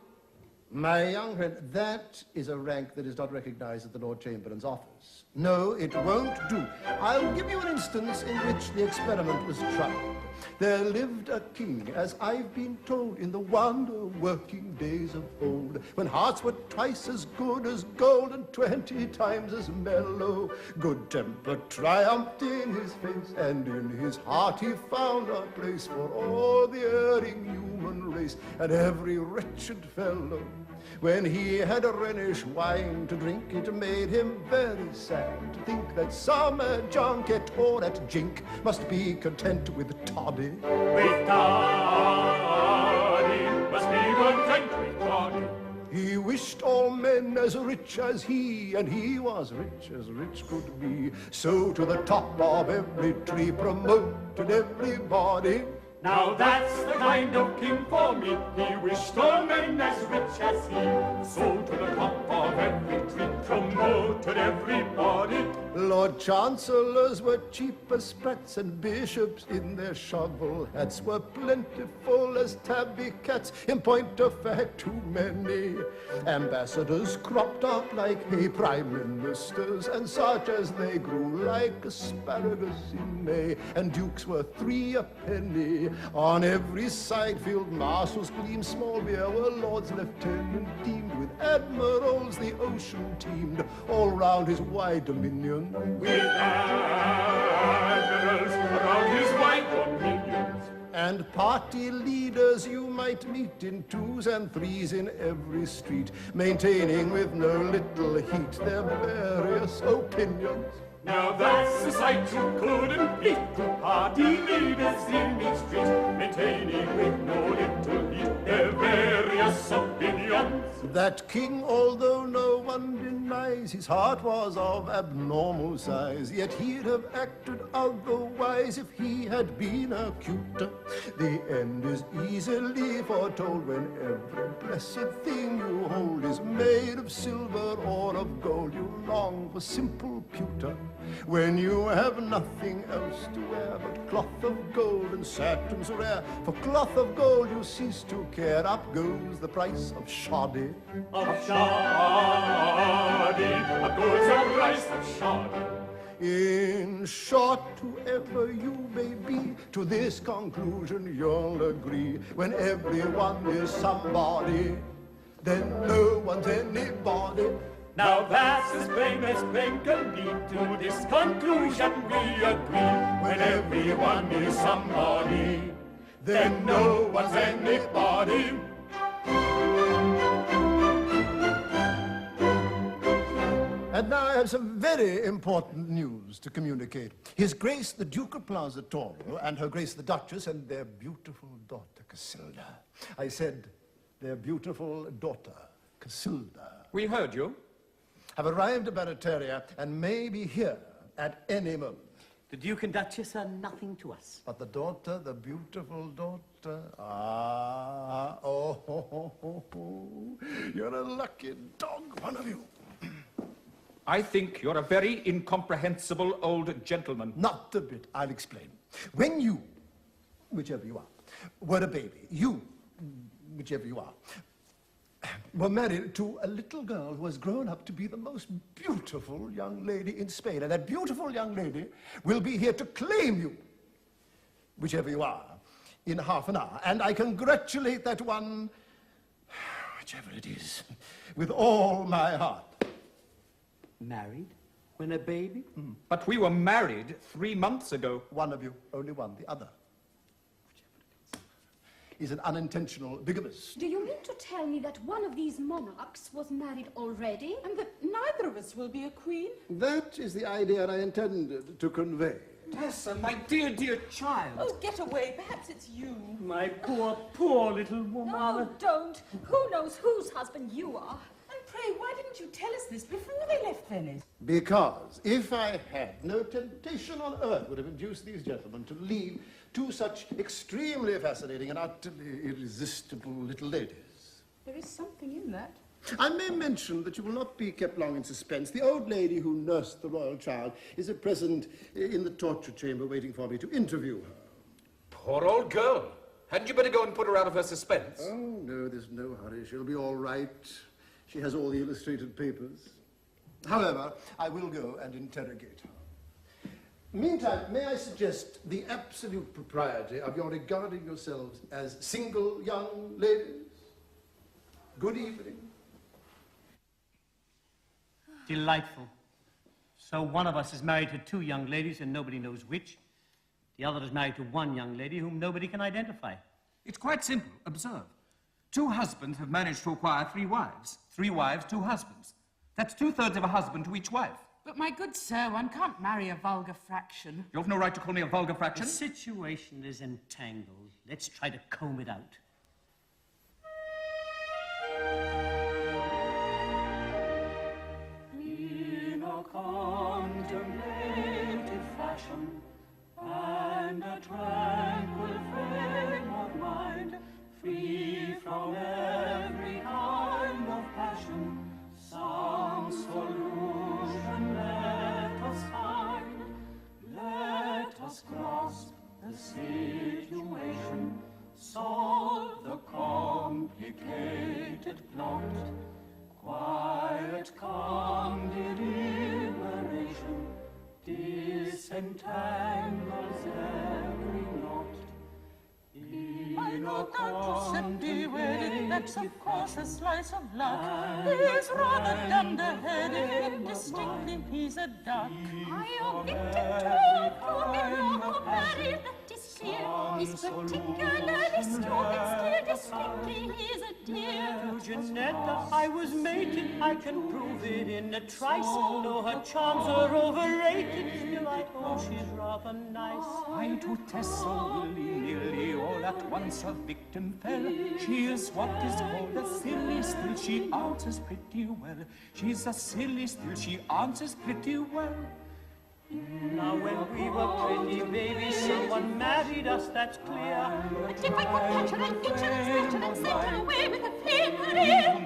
My young friend, that is a rank that is not recognized at the Lord Chamberlain's office. No, it won't do. I'll give you an instance in which the experiment was tried. There lived a king, as I've been told, in the wonder-working days of old, when hearts were twice as good as gold and 20 times as mellow. Good temper triumphed in his face, and in his heart he found a place for all the erring human race and every wretched fellow. When he had a Rhenish wine to drink, it made him very sad to think that some junket or at jink must be content with toddy. With toddy, must be content with toddy. He wished all men as rich as he, and he was rich as rich could be. So to the top of every tree promoted everybody. Now that's the kind of king for me. He wished all men as rich as he. So to the top of every tree promoted everybody. Lord Chancellors were cheap as sprats, and bishops in their shovel hats were plentiful as tabby cats. In point of fact, too many. Ambassadors cropped up like hay, prime ministers, and such as they grew like asparagus in May. And dukes were 3 a penny. On every side field marshals gleamed, small beer were lords lieutenant deemed, with admirals the ocean teemed all round his wide dominion. With admirals around his wide dominions. And party leaders you might meet in 2s and 3s in every street, maintaining with no little heat their various opinions. Now that's a sight you couldn't beat. Party leaders in each street, maintaining with no little heat their various opinions. That king, although no one denies his heart was of abnormal size, yet he'd have acted otherwise if he had been acute. The end is easily foretold when every blessed thing you hold is made of silver or of gold. You long for simple pewter when you have nothing else to wear but cloth of gold and satins rare. For cloth of gold you cease to care. Up goes the price of shoddy. Of shoddy, up goes the price of shoddy. In short, whoever you may be, to this conclusion you'll agree. When everyone is somebody, then no one's anybody. Now that's as plain can be. To this conclusion we agree. When everyone is somebody, then no one's anybody. And now I have some very important news to communicate. His Grace the Duke of Plaza-Toro and Her Grace the Duchess and their beautiful daughter, Casilda. I said their beautiful daughter, Casilda. We heard you. Have arrived at Barataria and may be here at any moment. The Duke and Duchess are nothing to us. But the daughter, the beautiful daughter, you're a lucky dog, one of you. I think you're a very incomprehensible old gentleman. Not a bit. I'll explain. When you, whichever you are, were a baby, you, whichever you are, were married to a little girl who has grown up to be the most beautiful young lady in Spain. And that beautiful young lady will be here to claim you, whichever you are, in half an hour. And I congratulate that one, whichever it is, with all my heart. Married? When a baby? But we were married 3 months ago. One of you, only one, the other, is an unintentional bigamist. Do you mean to tell me that one of these monarchs was married already? And that neither of us will be a queen? That is the idea I intended to convey. Tessa, my dear, dear child. Oh, get away. Perhaps it's you. My poor, poor little woman. Oh, don't. Who knows whose husband you are? And pray, why didn't you tell us this before they left Venice? Because if I had, no temptation on earth would have induced these gentlemen to leave two such extremely fascinating and utterly irresistible little ladies. There is something in that. I may mention that you will not be kept long in suspense. The old lady who nursed the royal child is at present in the torture chamber waiting for me to interview her. Poor old girl. Hadn't you better go and put her out of her suspense? Oh, no, there's no hurry. She'll be all right. She has all the illustrated papers. However, I will go and interrogate her. Meantime, may I suggest the absolute propriety of your regarding yourselves as single young ladies? Good evening. Delightful. So one of us is married to two young ladies and nobody knows which. The other is married to one young lady whom nobody can identify. It's quite simple. Observe. Two husbands have managed to acquire 3 wives. 3 wives, 2 husbands. That's 2/3 of a husband to each wife. But my good sir, one can't marry a vulgar fraction. You have no right to call me a vulgar fraction. The situation is entangled. Let's try to comb it out. In a contemplative fashion and a tranquil frame of mind, free from every kind of passion, some solution let us find. Let us grasp the situation, solve the complicated plot. Quiet, calm deliberation disentangles every knot. I know that to set the wedding, that's of course a slice of luck. He's rather dunderheaded, indistinctly he's a duck. I am victim to a married, that is clear. He's particularly stupid, still distinctly he's a dear. To Janetta, I was mated, I can prove it in a trice. Though her charms are overrated, still I own she's rather nice. I to Tessa willy-nilly all at once a victim fell. She is what is called a silly, still she answers pretty well. She's a silly, still she answers pretty well. Now when we were pretty babies, someone married us, that's clear. But if I could catch her and get her and snatch her and send her away with a flicker,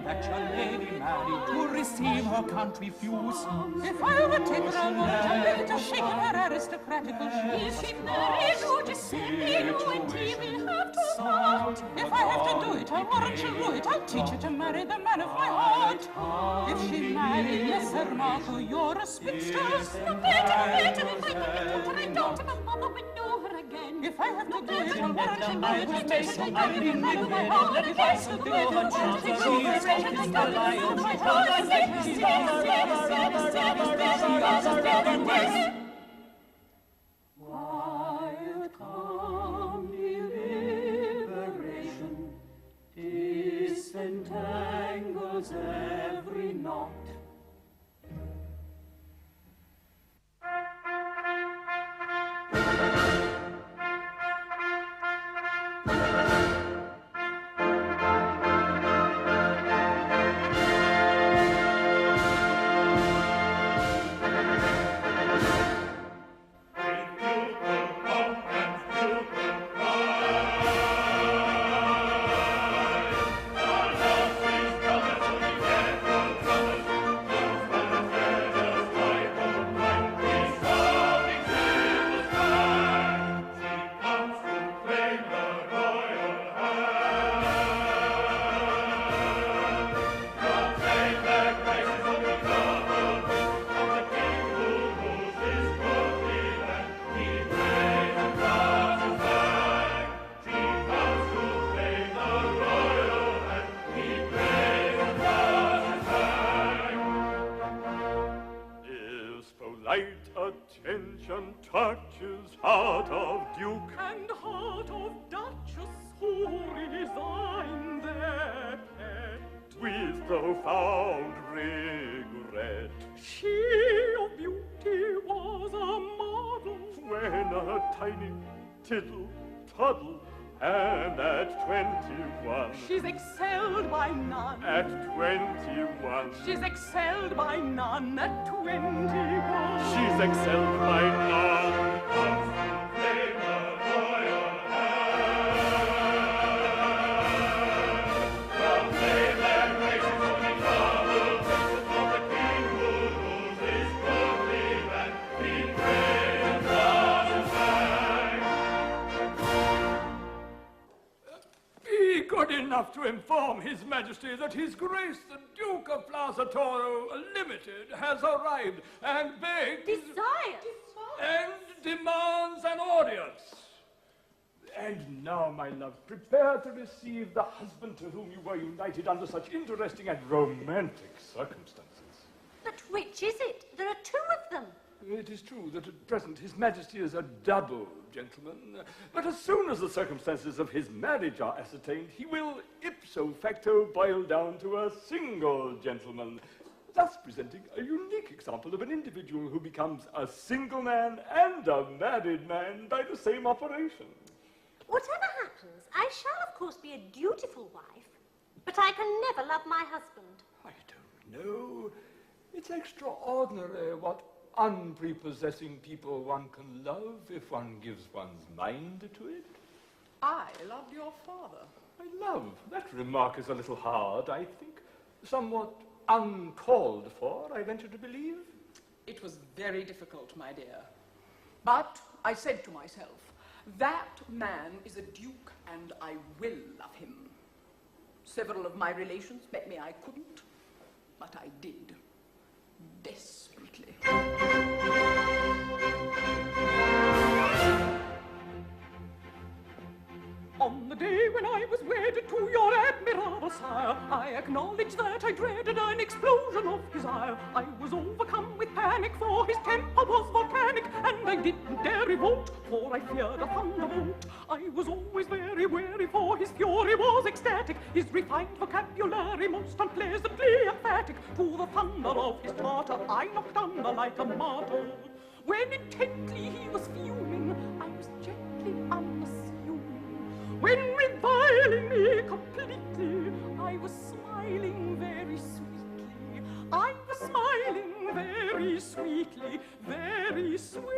That your lady married to receive her can't refuse. If I overtake her, I'll want a little shake her aristocratical shoes. if she marries who descend, you and he will have to part. If I have to do it, I'll warrant she'll rue it. I'll teach her to marry the man of my heart. If she married Messer Marco, you're a spinster. No better if I could get her, I don't, my mother would know her again. If I have to do it, I'll warrant she'll rue it. I I'll teach her to marry the man of my If heart. I could do her charms are overrated, still I own she's rather nice. She's rather nice. Quiet, calm deliberation disentangles every knot. Attention touches heart of Duke and heart of Duchess who resign their pet. with profound regret. She of beauty was a model. when a tiny tittle toddle, and at 21. She's excelled by none. At 21. She's excelled by none. At 21. She's excelled by none. Good enough to inform His Majesty that His Grace the Duke of Plaza-Toro Limited has arrived and begs... Desires! And demands an audience. And now, my love, prepare to receive the husband to whom you were united under such interesting and romantic circumstances. But which is it? There are two of them. It is true that at present His Majesty is a double gentleman, but as soon as the circumstances of his marriage are ascertained, he will ipso facto boil down to a single gentleman, thus presenting a unique example of an individual who becomes a single man and a married man by the same operation. Whatever happens, I shall of course be a dutiful wife, but I can never love my husband. I don't know. It's extraordinary what unprepossessing people one can love if one gives one's mind to it. I loved your father. I love. That remark is a little hard, I think. Somewhat uncalled for, I venture to believe. It was very difficult, my dear. But I said to myself, that man is a duke and I will love him. Several of my relations bet me I couldn't, but I did. Desperately. On the day when I was wedded to your admirable sire, I acknowledge that I dreaded an explosion of desire. I was overcome with panic, for his temper was volcanic, and I didn't dare revolt, for I feared a thunderbolt. I was always very wary, for his fury was ecstatic, his refined vocabulary most unpleasantly emphatic. To the thunder of his tartar I knocked under like a martyr. When intently he was fuming, I was gently unassuming. When reviling me completely, I was smiling very sweetly. I was smiling very sweetly, very sweetly.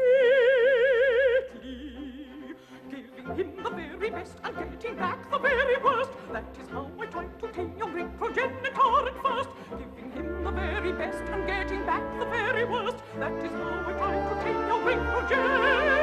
Giving him the very best and getting back the very worst. That is how I tried to tame your great progenitor at first. Giving him the very best and getting back the very worst. That is how I tried to tame your great progenitor.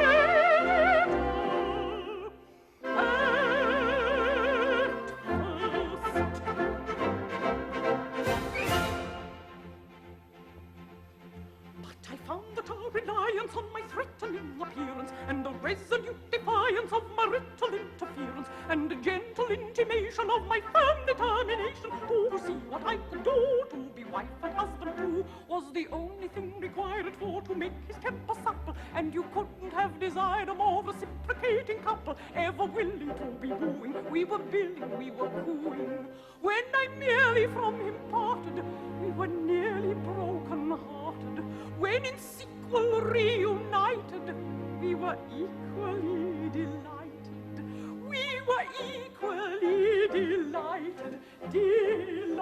Reliance on my threatening appearance, and a resolute defiance of marital interference, and a gentle intimation of my firm determination to see what I could do to be wife and husband too, was the only thing required for to make his temper supple, and you couldn't have desired a more reciprocating couple, ever willing to be wooing. We were billing, we were cooing. When I merely from him parted, we were nearly broken-hearted. When in sequel reunited, we were equally delighted. We were equally delighted, delighted.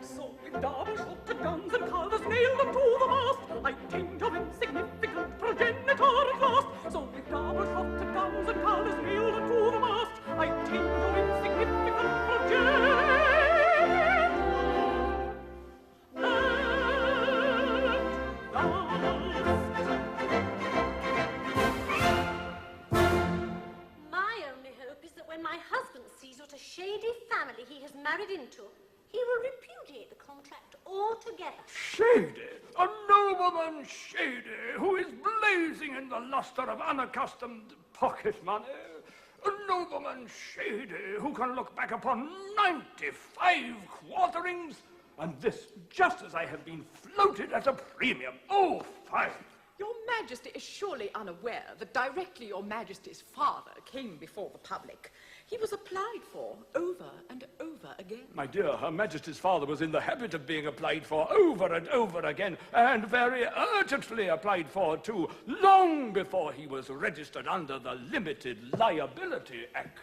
So with double-shotted guns and colours nailed up to the mast, I tamed your insignificant progenitor at last. So with double-shotted guns and colours nailed up to the mast, I tamed your insignificant progenitor. What a shady family he has married into, he will repudiate the contract altogether. Shady? A nobleman shady, who is blazing in the lustre of unaccustomed pocket money. A nobleman shady, who can look back upon 95 quarterings, and this just as I have been floated at a premium. Oh, fine. Your Majesty is surely unaware that directly Your Majesty's father came before the public, he was applied for over and over again. My dear, Her Majesty's father was in the habit of being applied for over and over again, and very urgently applied for, too, long before he was registered under the Limited Liability Act.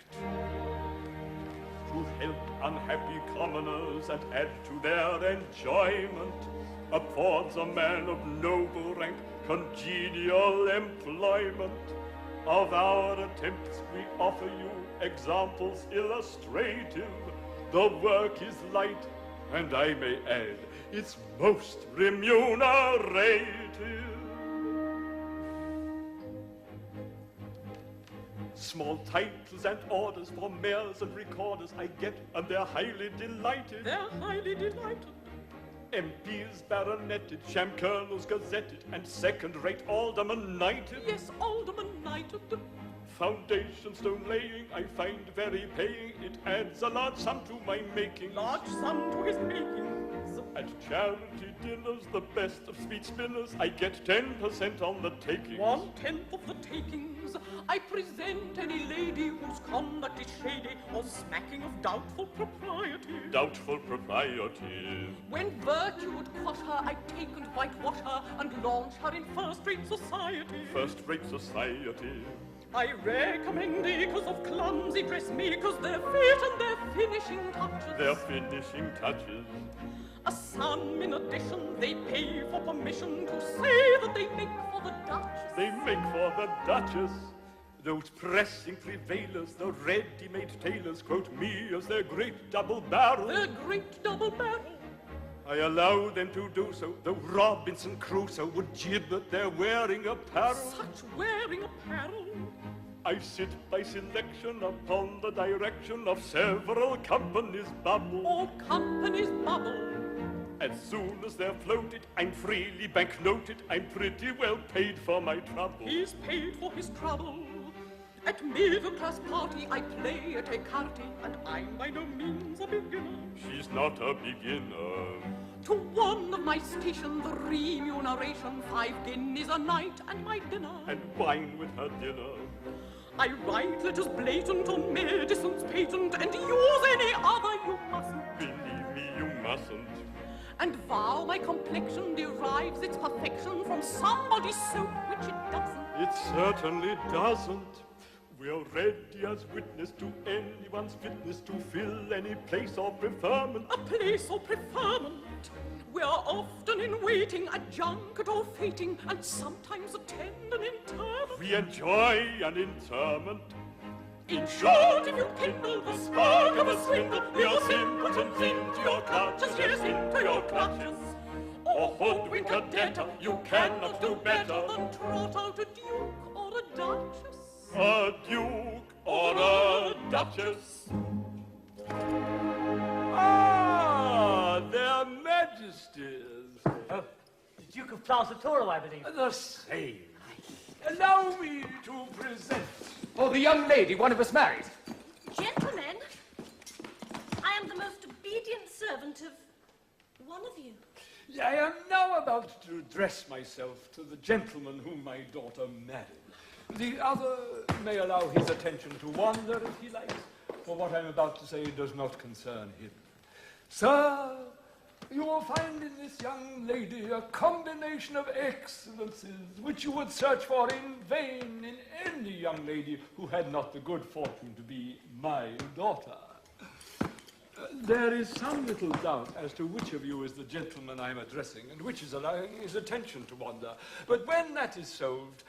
To help unhappy commoners and add to their enjoyment, affords a man of noble rank congenial employment. Of our attempts we offer you examples illustrative. The work is light, and I may add, it's most remunerative. Small titles and orders for mayors and recorders I get, and they're highly delighted. They're highly delighted. MPs baroneted, sham colonels gazetted, and second-rate aldermen knighted. Yes, aldermen knighted. Foundation stone laying I find very paying. It adds a large sum to my making. Large sum to his makings. At charity dinners, the best of sweet spinners, I get 10% on the takings. 1/10 of the takings. I present any lady whose conduct is shady or smacking of doubtful propriety. Doubtful propriety. When virtue would quash her, I take and whitewash her and launch her in first-rate society. First-rate society. I recommend acres of clumsy dressmakers, their fit and their finishing touches. Their finishing touches. A sum in addition, they pay for permission to say that they make for the Duchess. They make for the Duchess. Those pressing prevailers, the ready-made tailors, quote me as their great double barrel. Their great double barrel. I allow them to do so, though Robinson Crusoe would jib at their wearing apparel. Such wearing apparel. I sit by selection upon the direction of several companies' bubble. All companies bubble. As soon as they're floated, I'm freely banknoted. I'm pretty well paid for my trouble. He's paid for his trouble. At middle-class party, I play at écarté, and I'm by no means a beginner. She's not a beginner. To one of my station, the remuneration, 5 guineas a night and my dinner. And wine with her dinner. I write letters blatant on medicine's patent, and use any other you mustn't. Believe me, you mustn't. And vow my complexion derives its perfection from somebody's soap, which it doesn't. It certainly doesn't. We're ready as witness to anyone's fitness to fill any place or preferment. A place or preferment. We're often in waiting, a junket or fating, and sometimes attend an interment. We enjoy an interment. In short, if you kindle the spark of a swindle, your simpletons into your clutches, yes, into your clutches. Or hoodwink a debtor, you cannot do better than trot out a duke or a duchess. A duke or a duchess. Ah, their majesties. The Duke of Plaza-Toro, I believe. The same. Allow me to present. Oh, the young lady one of us married. Gentlemen, I am the most obedient servant of one of you. I am now about to address myself to the gentleman whom my daughter married. The other may allow his attention to wander if he likes, for what I'm about to say does not concern him. Sir, you will find in this young lady a combination of excellences which you would search for in vain in any young lady who had not the good fortune to be my daughter. There is some little doubt as to which of you is the gentleman I'm addressing and which is allowing his attention to wander. But when that is solved,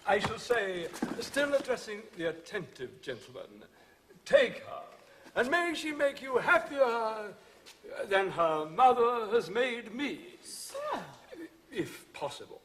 I shall say, still addressing the attentive gentleman, take her, and may she make you happier than her mother has made me. Sir! If possible.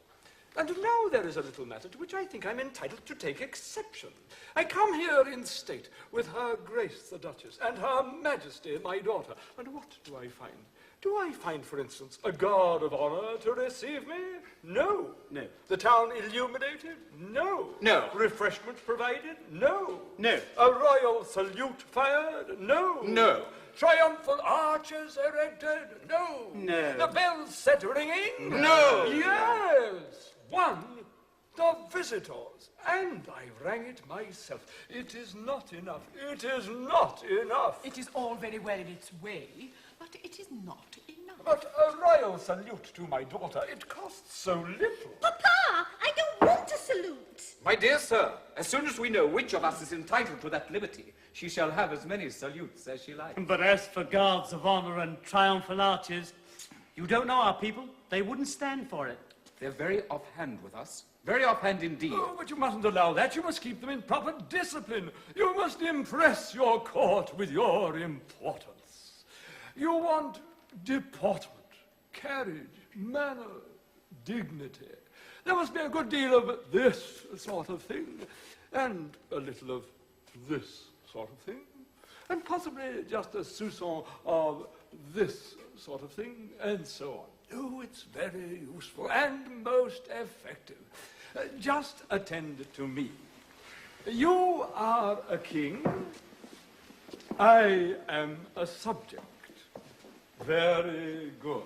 And now there is a little matter to which I think I'm entitled to take exception. I come here in state with Her Grace the Duchess and Her Majesty my daughter. And what do I find? Do I find, for instance, a guard of honor to receive me? No. No. The town illuminated? No. No. Refreshments provided? No. No. A royal salute fired? No. No. Triumphal arches erected? No. No. The bells set ringing? No. Yes. One, the visitors. And I rang it myself. It is not enough. It is not enough. It is all very well in its way, but it is not enough. But a royal salute to my daughter, it costs so little. Papa, I don't want to salute. My dear sir, as soon as we know which of us is entitled to that liberty, she shall have as many salutes as she likes. But as for guards of honor and triumphal arches, you don't know our people. They wouldn't stand for it. They're very offhand with us. Very offhand indeed. Oh, but you mustn't allow that. You must keep them in proper discipline. You must impress your court with your importance. You want deportment, carriage, manner, dignity. There must be a good deal of this sort of thing, and a little of this sort of thing, and possibly just a soupçon of this sort of thing, and so on. Oh, it's very useful and most effective. Just attend to me. You are a king. I am a subject. Very good.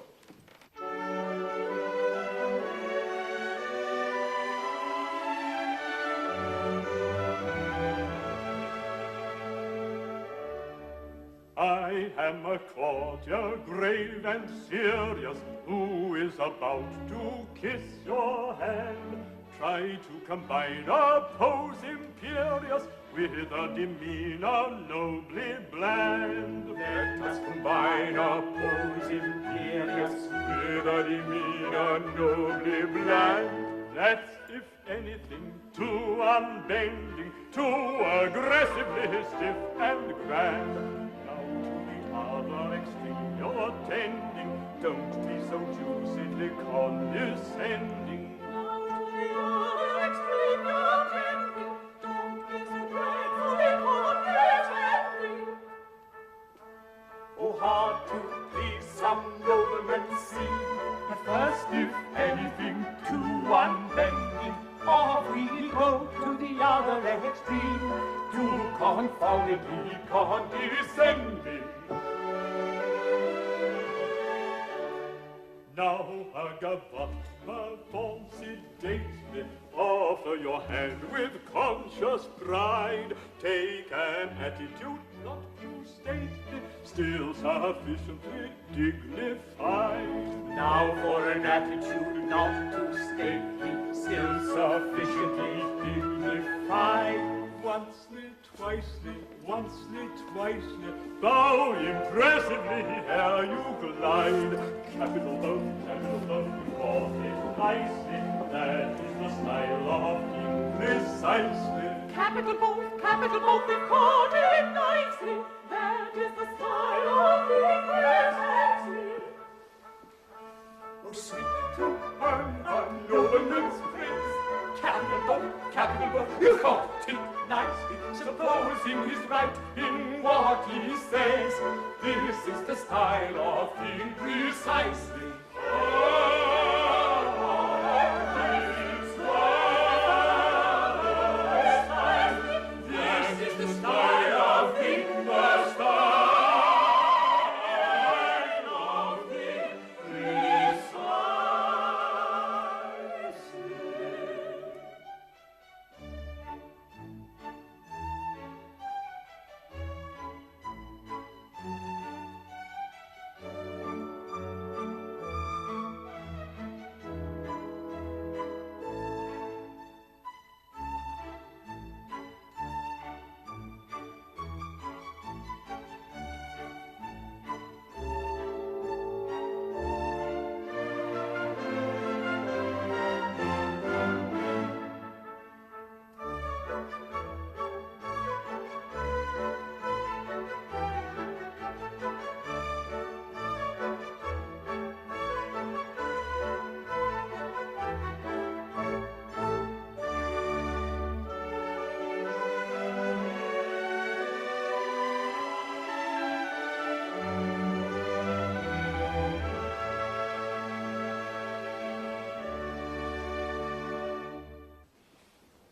I am a courtier grave and serious, who is about to kiss your hand. Try to combine a pose imperious with a demeanor nobly bland. Let us combine a pose imperious with a demeanor nobly bland. That's, if anything, too unbending, too aggressively stiff and grand. Now to the other extreme you're tending, don't be so juicidly condescending. Oh, hard to please some noblemen seem, but first, if anything, too unbending, or we go to the other extreme, too confoundedly condescending. Now, a gavotte form sedately, offer your hand with conscious pride. Take an attitude not too stately, still sufficiently dignified. Now for an attitude not too stately, still sufficiently dignified. Oncely, twicely, oncely, twicely, bow impressively ere you glide. Capital bow, caught it nicely, that is the style of king precisely. Capital both, they've caught it nicely. That is the style of king precisely. Oh, sweet to earn a nobleman's praise. Capital both, you caught it nicely, supposing he's right in what he says. This is the style of king precisely. This is the style of king, the style of king precisely.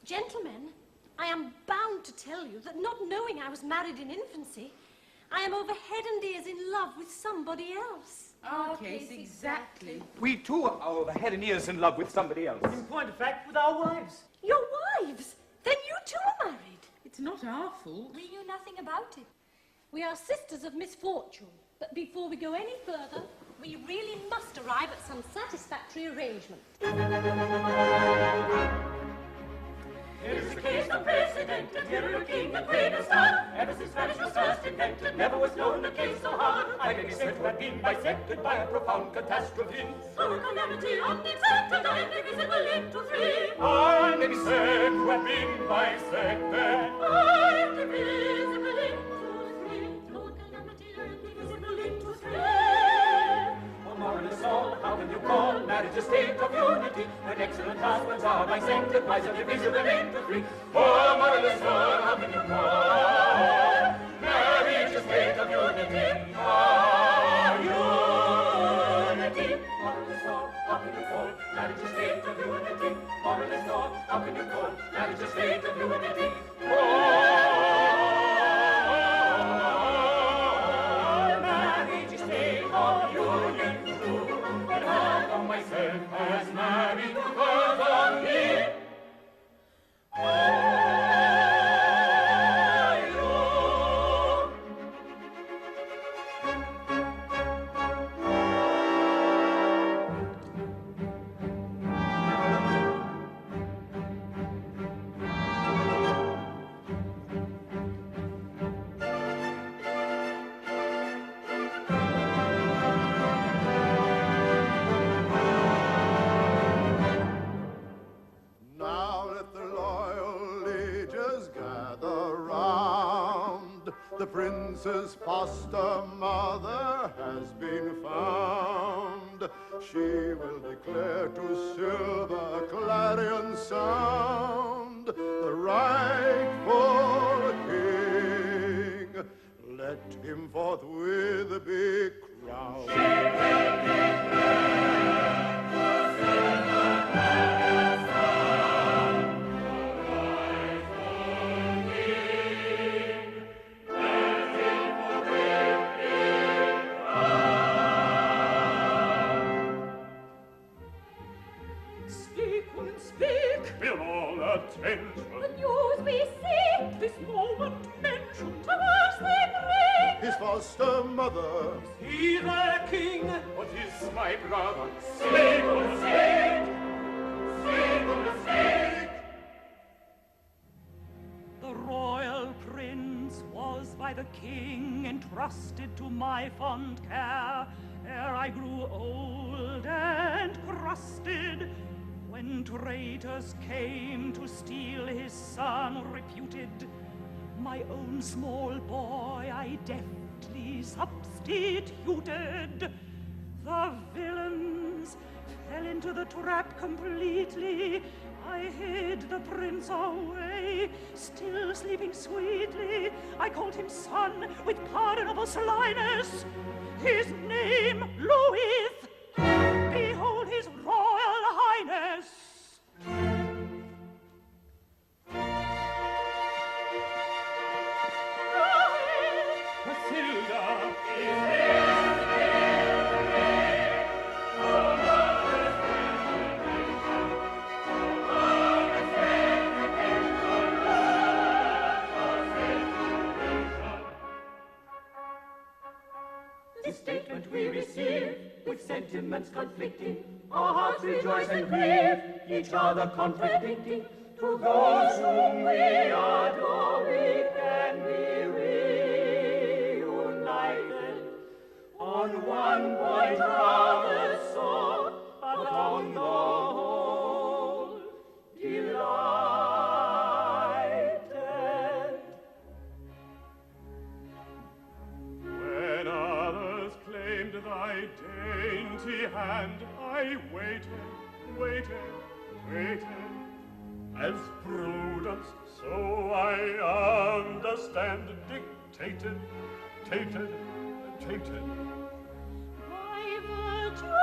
Gentlemen, I am bound to tell you that not knowing I was married in infancy, I am over head and ears in love with somebody else. Our case exactly. We too are over head and ears in love with somebody else. In point of fact, with our wives. Your wives? Then you too are married. It's not our fault. We knew nothing about it. We are sisters of misfortune. But before we go any further, we really must arrive at some satisfactory arrangement. Here's the case of precedent, and here a king and queen of star. Ever since Spanish was first invented, never was known a case so hard. I may be said to have been bisected by a profound catastrophe. Through a calamity unexpected and divisible into three. I may be said to have been bisected. I'm divisible into three. Through a calamity indivisible into three. Oh, moralist soul, how can you call marriage a state of unity when excellent husbands are bisected by so divisible into three? Oh, moralist soul, how can you call marriage a state of unity? Ah, unity. Moralist soul, how can you call marriage a state of unity? Moralist soul, how can you call marriage a state of unity? Marriage is a state of union. And I know myself as married to her here. Now let the loyal lieges gather round. The prince's foster mother has been found. She will declare to silver clarion sound the rightful king. Let him forthwith be crowned. Speak, woman, speak. Feel all attention. The news we see, This moment mentioned to us they bring. His foster mother, He their king. What is my brother? Slave or mistake? Slave or mistake? The royal prince was by the king entrusted to my fond care, ere I grew old and crusted, when traitors came to steal his son reputed. My own small boy I deftly substituted. The villains fell into the trap completely. I hid the prince away, still sleeping sweetly. I called him son with pardonable slyness. His name Louis. Behold his royal highness. Matilda This statement we receive with sentiments conflicting. Our hearts rejoice and grieve, each other contradicting. To those whom we adore, we can be reunited. On one point rather sore, but on the whole delighted. When others claimed thy dainty hand, I waited, waited, waited. As prudence, so I understand, dictated, tated, tated. my virtue